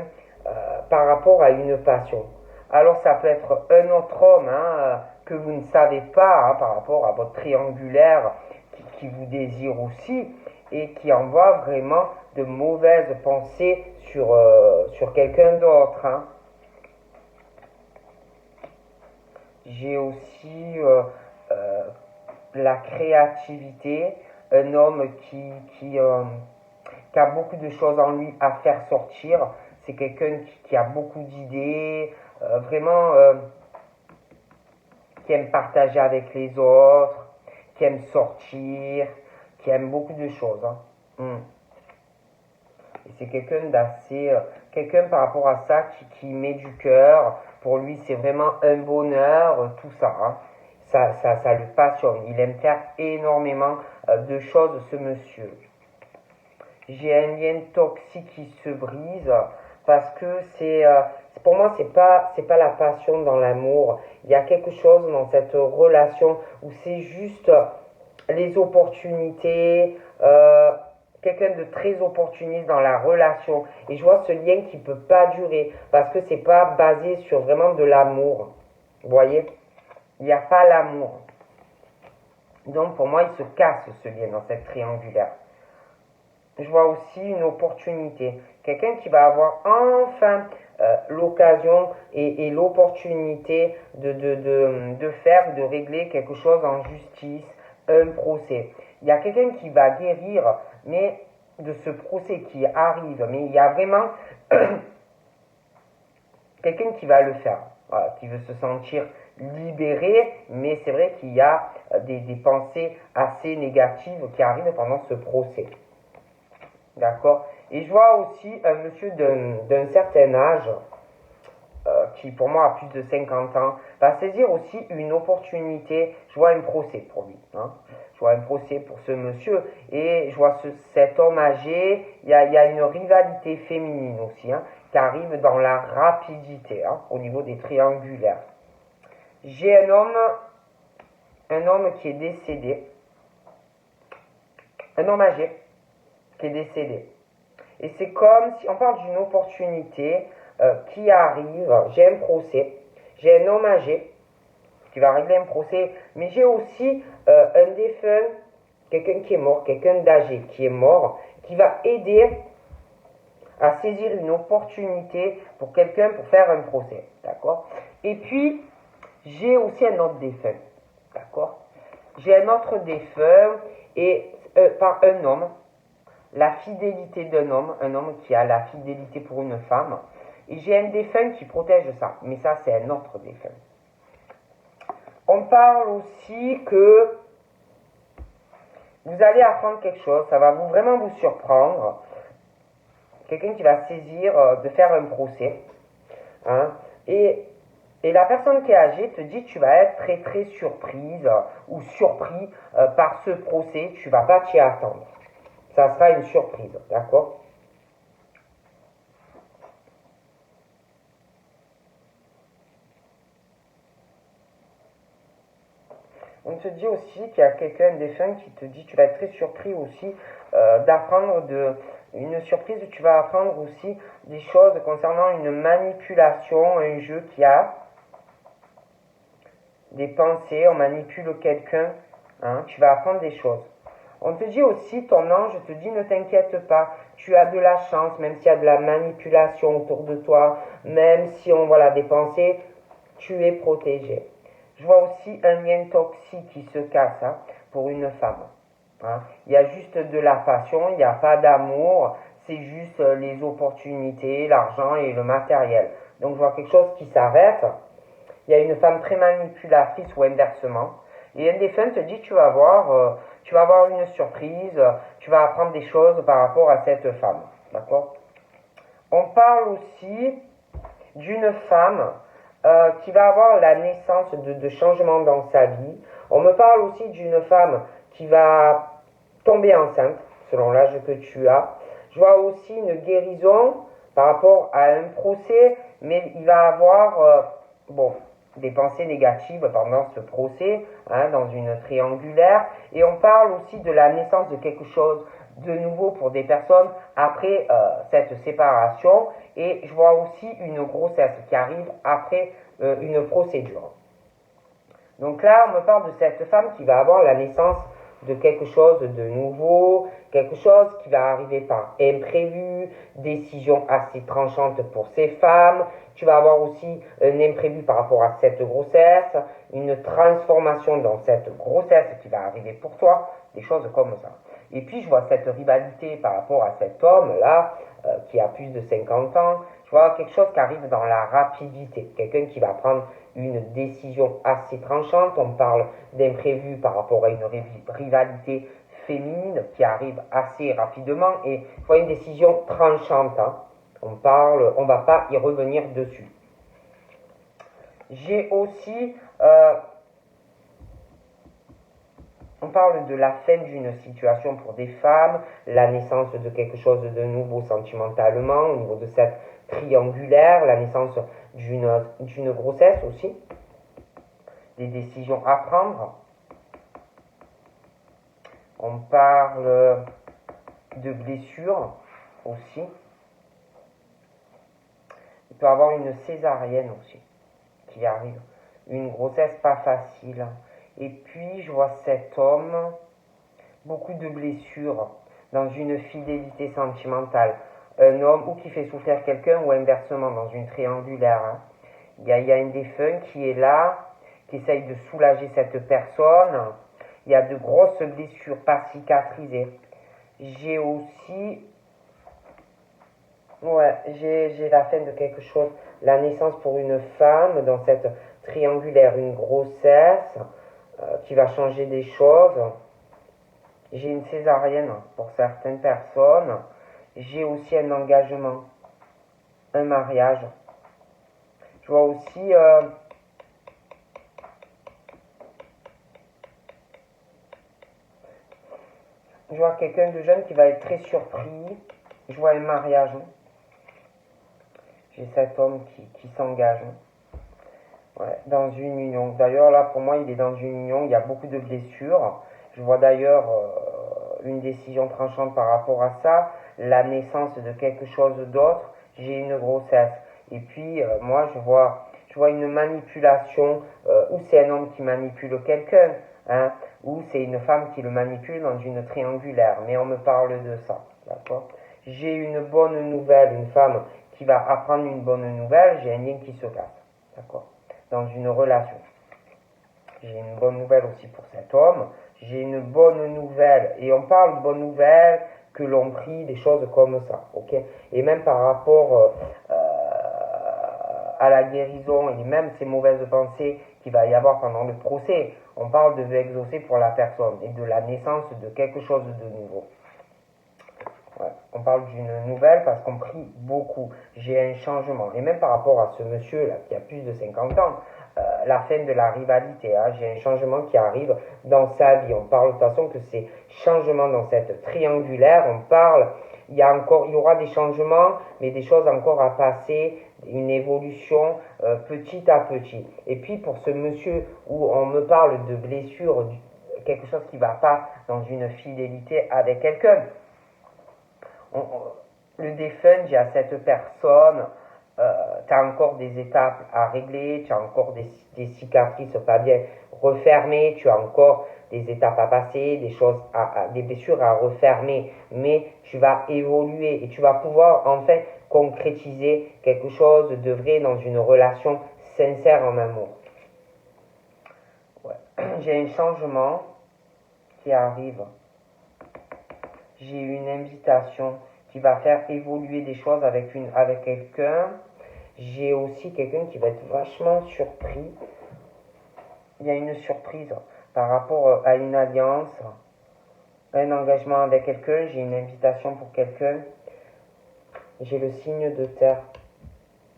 par rapport à une passion. Alors, ça peut être un autre homme, hein, que vous ne savez pas, hein, par rapport à votre triangulaire qui vous désire aussi et qui envoie vraiment de mauvaises pensées sur quelqu'un d'autre, hein. J'ai aussi euh, la créativité, un homme qui a beaucoup de choses en lui à faire sortir. C'est quelqu'un qui a beaucoup d'idées, vraiment qui aime partager avec les autres, qui aime sortir, qui aime beaucoup de choses, hein. Et c'est quelqu'un d'assez, quelqu'un par rapport à ça qui met du cœur. Pour lui, c'est vraiment un bonheur, tout ça, hein. Ça le passionne. Il aime faire énormément de choses, ce monsieur. J'ai un lien toxique qui se brise parce que pour moi, c'est pas la passion dans l'amour. Il y a quelque chose dans cette relation où c'est juste les opportunités, quelqu'un de très opportuniste dans la relation. Et je vois ce lien qui peut pas durer parce que c'est pas basé sur vraiment de l'amour. Vous voyez? Il n'y a pas l'amour. Donc pour moi, il se casse ce lien dans cette triangulaire. Je vois aussi une opportunité. Quelqu'un qui va avoir enfin l'occasion et l'opportunité de faire, de régler quelque chose en justice, un procès. Il y a quelqu'un qui va guérir, mais de ce procès qui arrive, mais il y a vraiment quelqu'un qui va le faire, voilà, qui veut se sentir libéré, mais c'est vrai qu'il y a des pensées assez négatives qui arrivent pendant ce procès. D'accord? Et je vois aussi un monsieur d'un certain âge, qui pour moi a plus de 50 ans, va saisir aussi une opportunité. Je vois un procès pour lui, hein. Je vois un procès pour ce monsieur et je vois cet homme âgé. Il y a une rivalité féminine aussi, hein, qui arrive dans la rapidité, hein, au niveau des triangulaires. J'ai un homme qui est décédé, un homme âgé qui est décédé. Et c'est comme si on parle d'une opportunité qui arrive. J'ai un procès, j'ai un homme âgé qui va régler un procès, mais j'ai aussi un défunt, quelqu'un qui est mort, quelqu'un d'âgé qui est mort, qui va aider à saisir une opportunité pour quelqu'un pour faire un procès. D'accord? Et puis, j'ai aussi un autre défunt. D'accord? J'ai un autre défunt et par un homme, la fidélité d'un homme, un homme qui a la fidélité pour une femme. Et j'ai un défunt qui protège ça, mais ça c'est un autre défunt. On parle aussi que vous allez apprendre quelque chose, ça va vraiment vous surprendre. Quelqu'un qui va saisir de faire un procès, hein, et Et la personne qui est âgée te dit tu vas être très très surprise ou surpris par ce procès, tu vas pas t'y attendre. Ça sera une surprise, d'accord? On te dit aussi qu'il y a quelqu'un défunt qui te dit, tu vas être très surpris aussi d'apprendre une surprise où tu vas apprendre aussi des choses concernant une manipulation, un jeu qui a des pensées, on manipule quelqu'un, hein, tu vas apprendre des choses. On te dit aussi, ton ange te dit, ne t'inquiète pas, tu as de la chance, même s'il y a de la manipulation autour de toi, même si on voit des pensées, tu es protégé. Je vois aussi un lien toxique qui se casse pour une femme. Hein. Il y a juste de la passion, il n'y a pas d'amour, c'est juste les opportunités, l'argent et le matériel. Donc je vois quelque chose qui s'arrête. Il y a une femme très manipulatrice ou inversement. Et un défunt te dit tu vas avoir une surprise, tu vas apprendre des choses par rapport à cette femme. D'accord? On parle aussi d'une femme qui va avoir la naissance de changements dans sa vie. On me parle aussi d'une femme qui va tomber enceinte, selon l'âge que tu as. Je vois aussi une guérison par rapport à un procès, mais il va avoir des pensées négatives pendant ce procès, hein, dans une triangulaire. Et on parle aussi de la naissance de quelque chose de nouveau pour des personnes après cette séparation. Et je vois aussi une grossesse qui arrive après une procédure. Donc là, on me parle de cette femme qui va avoir la naissance de quelque chose de nouveau, quelque chose qui va arriver par imprévu, décision assez tranchante pour ces femmes. Tu vas avoir aussi un imprévu par rapport à cette grossesse, une transformation dans cette grossesse qui va arriver pour toi, des choses comme ça. Et puis je vois cette rivalité par rapport à cet homme-là, qui a plus de 50 ans. Je vois quelque chose qui arrive dans la rapidité, quelqu'un qui va prendre une décision assez tranchante. On parle d'imprévu par rapport à une rivalité féminine qui arrive assez rapidement et je vois une décision tranchante. Hein. On va pas y revenir dessus. J'ai aussi on parle de la fin d'une situation pour des femmes, la naissance de quelque chose de nouveau sentimentalement au niveau de cette triangulaire, la naissance d'une grossesse aussi, des décisions à prendre. On parle de blessures aussi. Il peut y avoir une césarienne aussi qui arrive, une grossesse pas facile. Et puis, je vois cet homme, beaucoup de blessures dans une fidélité sentimentale. Un homme ou qui fait souffrir quelqu'un ou inversement dans une triangulaire. Hein. Il y a un défunt qui est là, qui essaye de soulager cette personne. Il y a de grosses blessures pas cicatrisées. J'ai aussi... j'ai la fin de quelque chose. La naissance pour une femme dans cette triangulaire, une grossesse qui va changer des choses. J'ai une césarienne pour certaines personnes. J'ai aussi un engagement, un mariage. Je vois aussi je vois quelqu'un de jeune qui va être très surpris. Je vois un mariage. J'ai cet homme qui s'engage. Ouais, dans une union. D'ailleurs, là, pour moi, il est dans une union. Il y a beaucoup de blessures. Je vois d'ailleurs une décision tranchante par rapport à ça. La naissance de quelque chose d'autre. J'ai une grossesse. Et puis, moi, je vois une manipulation où c'est un homme qui manipule quelqu'un. Hein, ou c'est une femme qui le manipule dans une triangulaire. Mais on me parle de ça. D'accord ? J'ai une bonne nouvelle. Une femme qui va apprendre une bonne nouvelle. J'ai un lien qui se casse. D'accord ? Dans une relation. J'ai une bonne nouvelle aussi pour cet homme. J'ai une bonne nouvelle. Et on parle de bonne nouvelle que l'on prie, des choses comme ça. Ok ? Et même par rapport à la guérison et même ces mauvaises pensées qu'il va y avoir pendant le procès, on parle de vœux exaucés pour la personne et de la naissance de quelque chose de nouveau. Ouais. On parle d'une nouvelle parce qu'on prie beaucoup. J'ai un changement. Et même par rapport à ce monsieur-là qui a plus de 50 ans, la fin de la rivalité, hein, j'ai un changement qui arrive dans sa vie. On parle de toute façon que c'est changement dans cette triangulaire. On parle, il y aura des changements, mais des choses encore à passer, une évolution petit à petit. Et puis pour ce monsieur où on me parle de blessure, quelque chose qui ne va pas dans une fidélité avec quelqu'un, le défunt dit à cette personne, tu as encore des étapes à régler, tu as encore des cicatrices pas bien refermées, tu as encore des étapes à passer, des blessures à refermer, mais tu vas évoluer et tu vas pouvoir en fait concrétiser quelque chose de vrai dans une relation sincère en amour. Ouais. J'ai un changement qui arrive. J'ai une invitation qui va faire évoluer des choses avec quelqu'un. J'ai aussi quelqu'un qui va être vachement surpris. Il y a une surprise par rapport à une alliance, un engagement avec quelqu'un. J'ai une invitation pour quelqu'un. J'ai le signe de terre.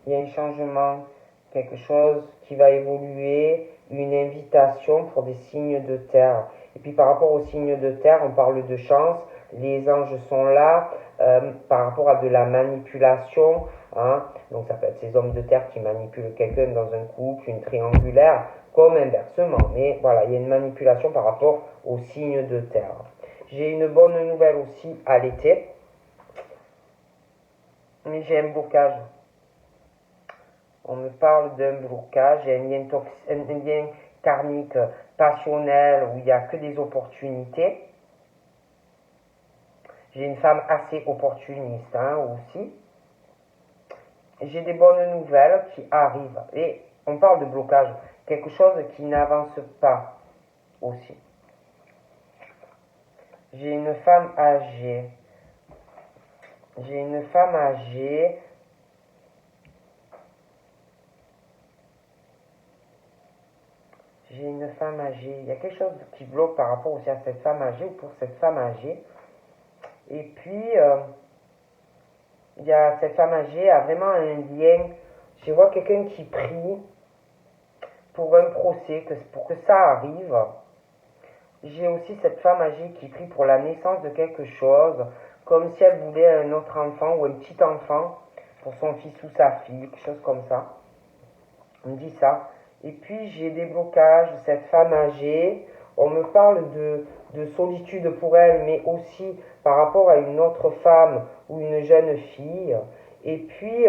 Il y a un changement, quelque chose qui va évoluer, une invitation pour des signes de terre. Et puis par rapport aux signes de terre, on parle de chance. Les anges sont là par rapport à de la manipulation. Hein. Donc ça peut être ces hommes de terre qui manipulent quelqu'un dans un couple, une triangulaire, comme inversement. Mais voilà, il y a une manipulation par rapport aux signes de terre. J'ai une bonne nouvelle aussi à l'été. Mais j'ai un blocage. On me parle d'un blocage, il y a un lien karmique, passionnel, où il n'y a que des opportunités. J'ai une femme assez opportuniste aussi. J'ai des bonnes nouvelles qui arrivent. Et on parle de blocage, quelque chose qui n'avance pas aussi. J'ai une femme âgée. J'ai une femme âgée. J'ai une femme âgée. Il y a quelque chose qui bloque par rapport aussi à cette femme âgée ou pour cette femme âgée. Et puis, il y a cette femme âgée a vraiment un lien. Je vois quelqu'un qui prie pour un procès, pour que ça arrive. J'ai aussi cette femme âgée qui prie pour la naissance de quelque chose, comme si elle voulait un autre enfant ou un petit enfant pour son fils ou sa fille, quelque chose comme ça. On me dit ça. Et puis j'ai des blocages, cette femme âgée, on me parle de solitude pour elle, mais aussi par rapport à une autre femme ou une jeune fille. Et puis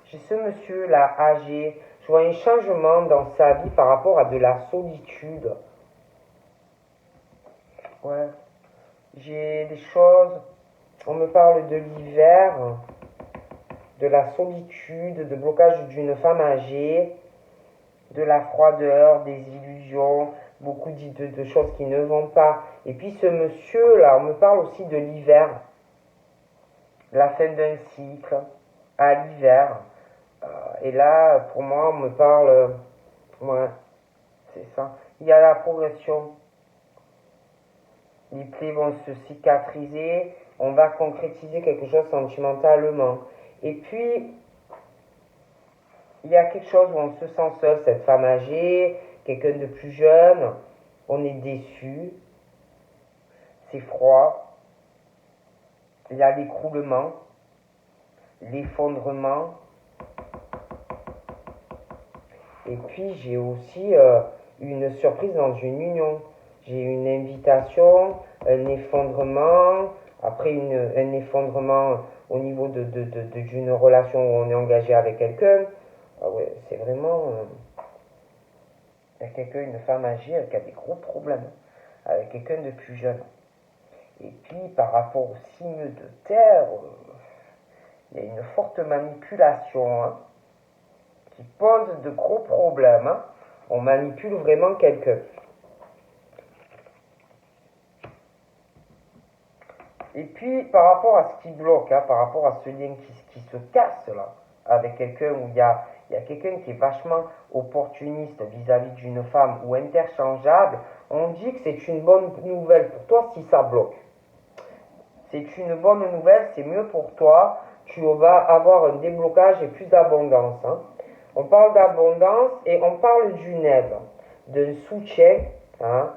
j'ai ce monsieur là âgé, je vois un changement dans sa vie par rapport à de la solitude. Ouais. J'ai des choses, on me parle de l'hiver, de la solitude, de blocage d'une femme âgée, de la froideur, des illusions, beaucoup de choses qui ne vont pas. Et puis ce monsieur-là, on me parle aussi de l'hiver, la fin d'un cycle, à l'hiver. Et là, pour moi, on me parle, ouais, c'est ça. Il y a la progression. Les plaies vont se cicatriser, on va concrétiser quelque chose sentimentalement. Et puis, il y a quelque chose où on se sent seul, cette femme âgée, quelqu'un de plus jeune, on est déçu, c'est froid, il y a l'écroulement, l'effondrement. Et puis j'ai aussi une surprise dans une union. J'ai une invitation, un effondrement, après un effondrement au niveau d'une relation où on est engagé avec quelqu'un. Ah ouais, c'est vraiment... il y a quelqu'un, une femme âgée qui a des gros problèmes avec quelqu'un de plus jeune. Et puis par rapport au signe de terre, il y a une forte manipulation qui pose de gros problèmes. On manipule vraiment quelqu'un. Et puis, par rapport à ce qui bloque, par rapport à ce lien qui se casse là, avec quelqu'un où il y a quelqu'un qui est vachement opportuniste vis-à-vis d'une femme ou interchangeable, on dit que c'est une bonne nouvelle pour toi si ça bloque. c'est une bonne nouvelle, c'est mieux pour toi. Tu vas avoir un déblocage et plus d'abondance. Hein. On parle d'abondance et on parle d'une aide, d'un soutien hein,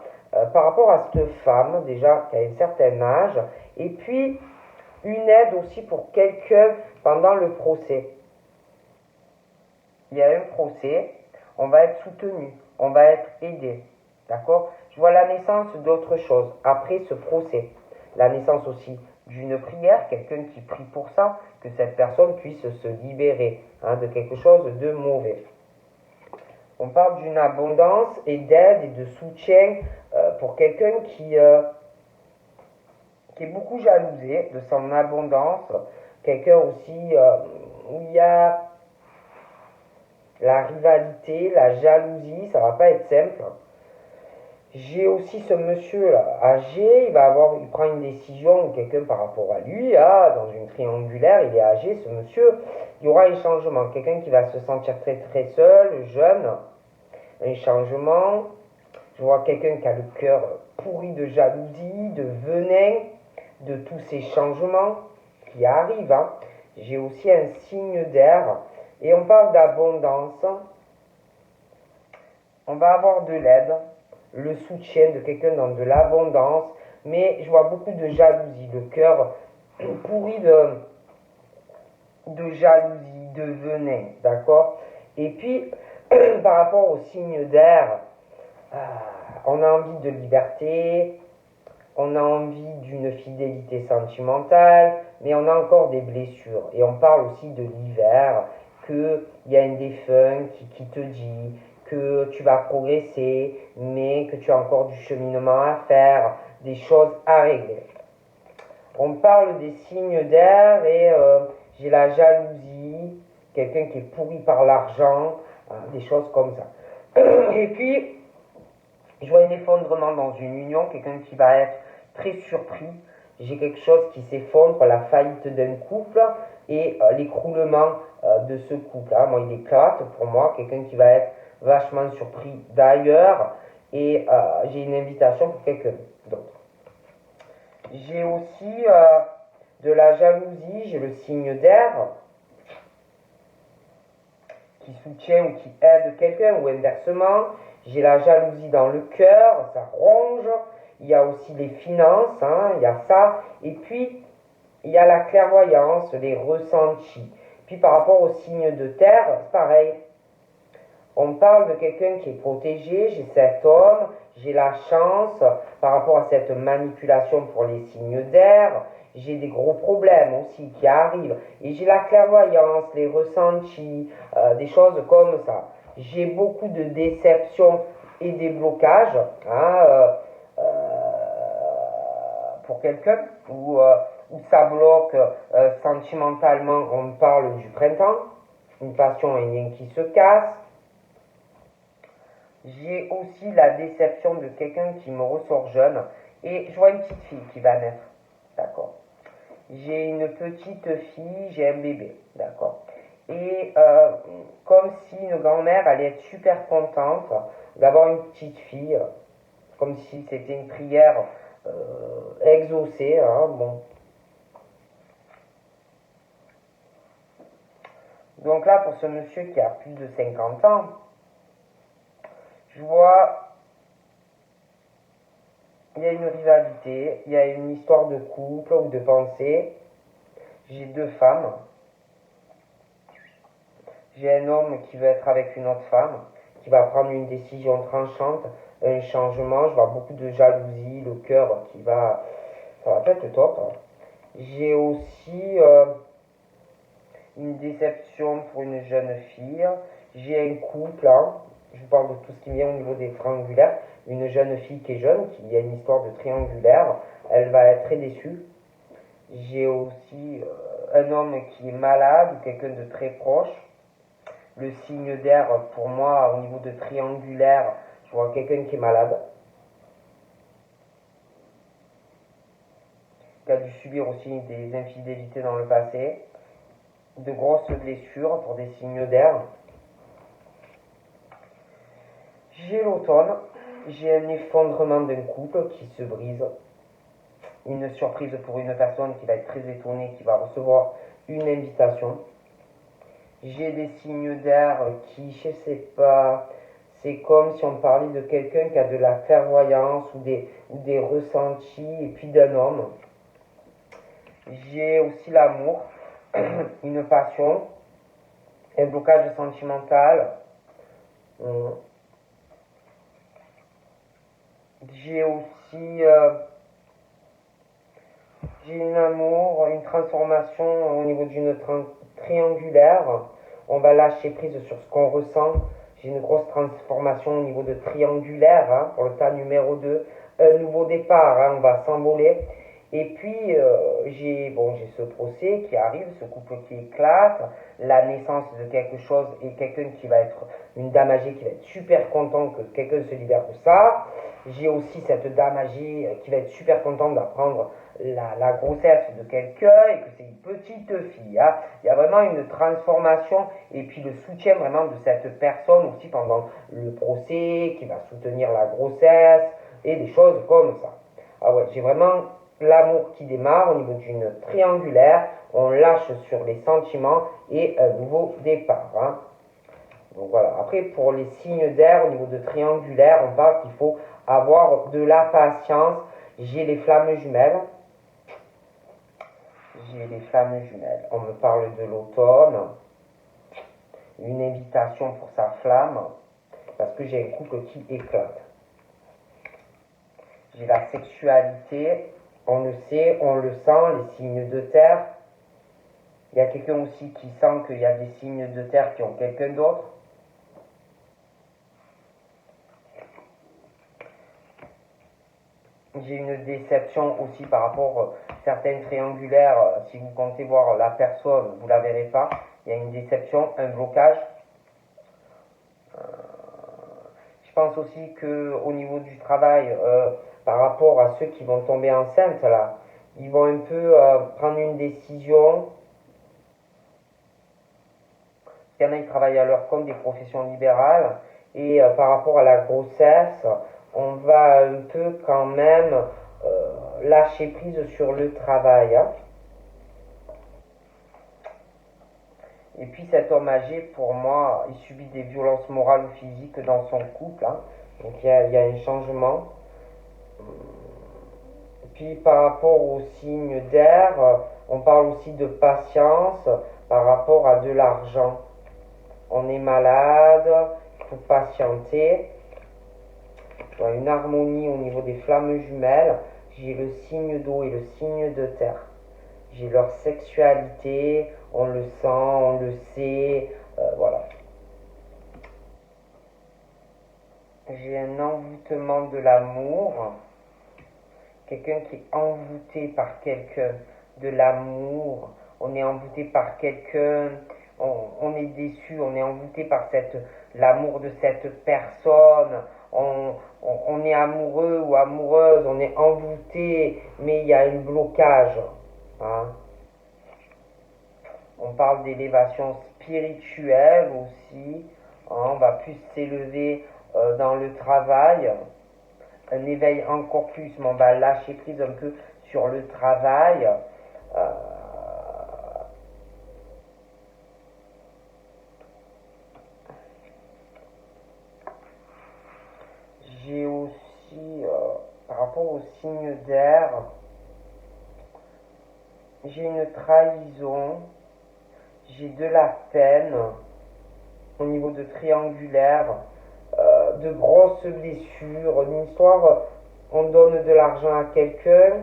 par rapport à cette femme déjà qui a un certain âge. Et puis une aide aussi pour quelqu'un pendant le procès. Il y a un procès, on va être soutenu, on va être aidé. D'accord? Je vois la naissance d'autre chose après ce procès. La naissance aussi d'une prière, quelqu'un qui prie pour ça, que cette personne puisse se libérer hein, de quelque chose de mauvais. On parle d'une abondance et d'aide et de soutien pour quelqu'un qui est beaucoup jalousé de son abondance. Quelqu'un aussi où il y a la rivalité, la jalousie, ça va pas être simple. J'ai aussi ce monsieur là, âgé, il prend une décision ou quelqu'un par rapport à lui, dans une triangulaire, il est âgé, ce monsieur, il y aura un changement, quelqu'un qui va se sentir très très seul, jeune, un changement, je vois quelqu'un qui a le cœur pourri de jalousie, de venin, de tous ces changements qui arrivent, hein. J'ai aussi un signe d'air, et on parle d'abondance, on va avoir de l'aide, le soutien de quelqu'un dans de l'abondance, mais je vois beaucoup de jalousie, le cœur pourri de jalousie, de venin, d'accord? Et puis, par rapport au signe d'air, on a envie de liberté, on a envie d'une fidélité sentimentale, mais on a encore des blessures. Et on parle aussi de l'hiver, qu'il y a un défunt qui te dit que tu vas progresser, mais que tu as encore du cheminement à faire, des choses à régler. On parle des signes d'air et j'ai la jalousie, quelqu'un qui est pourri par l'argent, des choses comme ça. Et puis, je vois un effondrement dans une union, quelqu'un qui va être très surpris. J'ai quelque chose qui s'effondre, la faillite d'un couple et l'écroulement de ce couple. Hein. Moi, il éclate pour moi, quelqu'un qui va être vachement surpris d'ailleurs et j'ai une invitation pour quelqu'un d'autre. J'ai aussi de la jalousie, j'ai le signe d'air qui soutient ou qui aide quelqu'un ou inversement. J'ai la jalousie dans le cœur, ça ronge. Il y a aussi les finances, hein, il y a ça. Et puis, il y a la clairvoyance, les ressentis. Puis par rapport aux signes de terre, c'est pareil. On parle de quelqu'un qui est protégé, j'ai cet homme, j'ai la chance par rapport à cette manipulation pour les signes d'air, j'ai des gros problèmes aussi qui arrivent, et j'ai la clairvoyance, les ressentis, des choses comme ça. J'ai beaucoup de déceptions et des blocages hein, pour quelqu'un, où ça bloque sentimentalement, on parle du printemps, une passion, un lien qui se casse. J'ai aussi la déception de quelqu'un qui me ressort jeune et je vois une petite fille qui va naître, d'accord. J'ai une petite fille, j'ai un bébé, d'accord. Et comme si une grand-mère allait être super contente d'avoir une petite fille, comme si c'était une prière exaucée, hein, bon. Donc là, pour ce monsieur qui a plus de 50 ans, je vois, il y a une rivalité, il y a une histoire de couple ou de pensée. J'ai deux femmes. J'ai un homme qui veut être avec une autre femme, qui va prendre une décision tranchante, un changement. Je vois beaucoup de jalousie, le cœur qui va... Ça va pas être top. Hein. J'ai aussi une déception pour une jeune fille. J'ai un couple, hein. Je vous parle de tout ce qui vient au niveau des triangulaires. Une jeune fille qui est jeune, qui a une histoire de triangulaire, elle va être très déçue. J'ai aussi un homme qui est malade, quelqu'un de très proche. Le signe d'air, pour moi, au niveau de triangulaire, je vois quelqu'un qui est malade, qui a dû subir aussi des infidélités dans le passé, de grosses blessures pour des signes d'air. J'ai l'automne, j'ai un effondrement d'un couple qui se brise. une surprise pour une personne qui va être très étonnée, qui va recevoir une invitation. J'ai des signes d'air qui, je sais pas, c'est comme si on parlait de quelqu'un qui a de la clairvoyance ou des ressentis, et puis d'un homme. J'ai aussi l'amour, une passion, un blocage sentimental. J'ai aussi j'ai un amour, une transformation au niveau d'une triangulaire. On va lâcher prise sur ce qu'on ressent. J'ai une grosse transformation au niveau de triangulaire hein, pour le tas numéro 2. Un nouveau départ, hein, on va s'envoler. Et puis, j'ai ce procès qui arrive, ce couple qui éclate, la naissance de quelque chose et quelqu'un qui va être, une dame âgée qui va être super content que quelqu'un se libère de ça. J'ai aussi cette dame âgée qui va être super contente d'apprendre la grossesse de quelqu'un et que c'est une petite fille. Hein. Il y a vraiment une transformation et puis le soutien vraiment de cette personne aussi pendant le procès qui va soutenir la grossesse et des choses comme ça. Ah ouais, j'ai vraiment l'amour qui démarre au niveau d'une triangulaire, on lâche sur les sentiments et un nouveau départ. Hein. Donc voilà. Après, pour les signes d'air, au niveau de triangulaire, on parle qu'il faut avoir de la patience. J'ai les flammes jumelles. J'ai les flammes jumelles. On me parle de l'automne. Une invitation pour sa flamme. Parce que j'ai un couple qui éclate. J'ai la sexualité. On le sait, on le sent, les signes de terre. Il y a quelqu'un aussi qui sent qu'il y a des signes de terre qui ont quelqu'un d'autre. J'ai une déception aussi par rapport à certaines triangulaires. Si vous comptez voir la personne, vous ne la verrez pas. Il y a une déception, un blocage. Je pense aussi qu'au niveau du travail, par rapport à ceux qui vont tomber enceintes, là, ils vont un peu prendre une décision. Il y en a qui travaillent à leur compte, des professions libérales. Et par rapport à la grossesse, on va un peu quand même lâcher prise sur le travail. Hein. Et puis cet homme âgé, pour moi, il subit des violences morales ou physiques dans son couple. Hein. Donc il y a un changement. Puis par rapport aux signes d'air, on parle aussi de patience par rapport à de l'argent. On est malade, il faut patienter. Une harmonie au niveau des flammes jumelles. J'ai le signe d'eau et le signe de terre. J'ai leur sexualité, on le sent, on le sait, voilà. J'ai un envoûtement de l'amour. Quelqu'un qui est envoûté par quelqu'un, de l'amour. On est envoûté par quelqu'un, on est déçu, on est envoûté par l'amour de cette personne. On est amoureux ou amoureuse, on est envoûté, mais il y a un blocage. Hein. On parle d'élévation spirituelle aussi. Hein. On va plus s'élever dans le travail. Un éveil encore plus, mais on va lâcher prise un peu sur le travail. J'ai aussi, par rapport aux signes d'air, j'ai une trahison, j'ai de la peine au niveau de triangulaire, de grosses blessures, une histoire, on donne de l'argent à quelqu'un,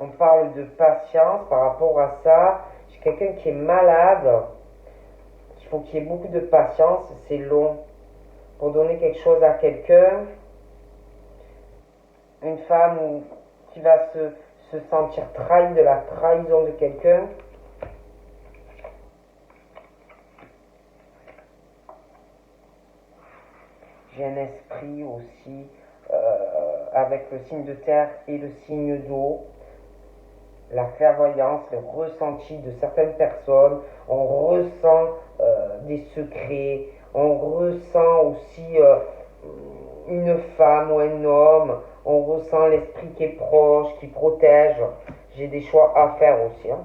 on parle de patience par rapport à ça, j'ai quelqu'un qui est malade, il faut qu'il y ait beaucoup de patience, c'est long. Pour donner quelque chose à quelqu'un, une femme qui va se sentir trahie de la trahison de quelqu'un. J'ai un esprit aussi avec le signe de terre et le signe d'eau. La clairvoyance, le ressenti de certaines personnes. On ressent des secrets. On ressent aussi une femme ou un homme, on ressent l'esprit qui est proche, qui protège. J'ai des choix à faire aussi, hein,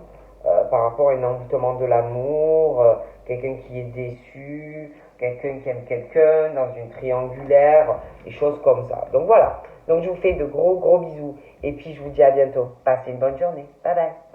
par rapport à un envoûtement de l'amour, quelqu'un qui est déçu, quelqu'un qui aime quelqu'un, dans une triangulaire, des choses comme ça. Donc voilà. Donc je vous fais de gros bisous et puis je vous dis à bientôt. Passez une bonne journée. Bye bye.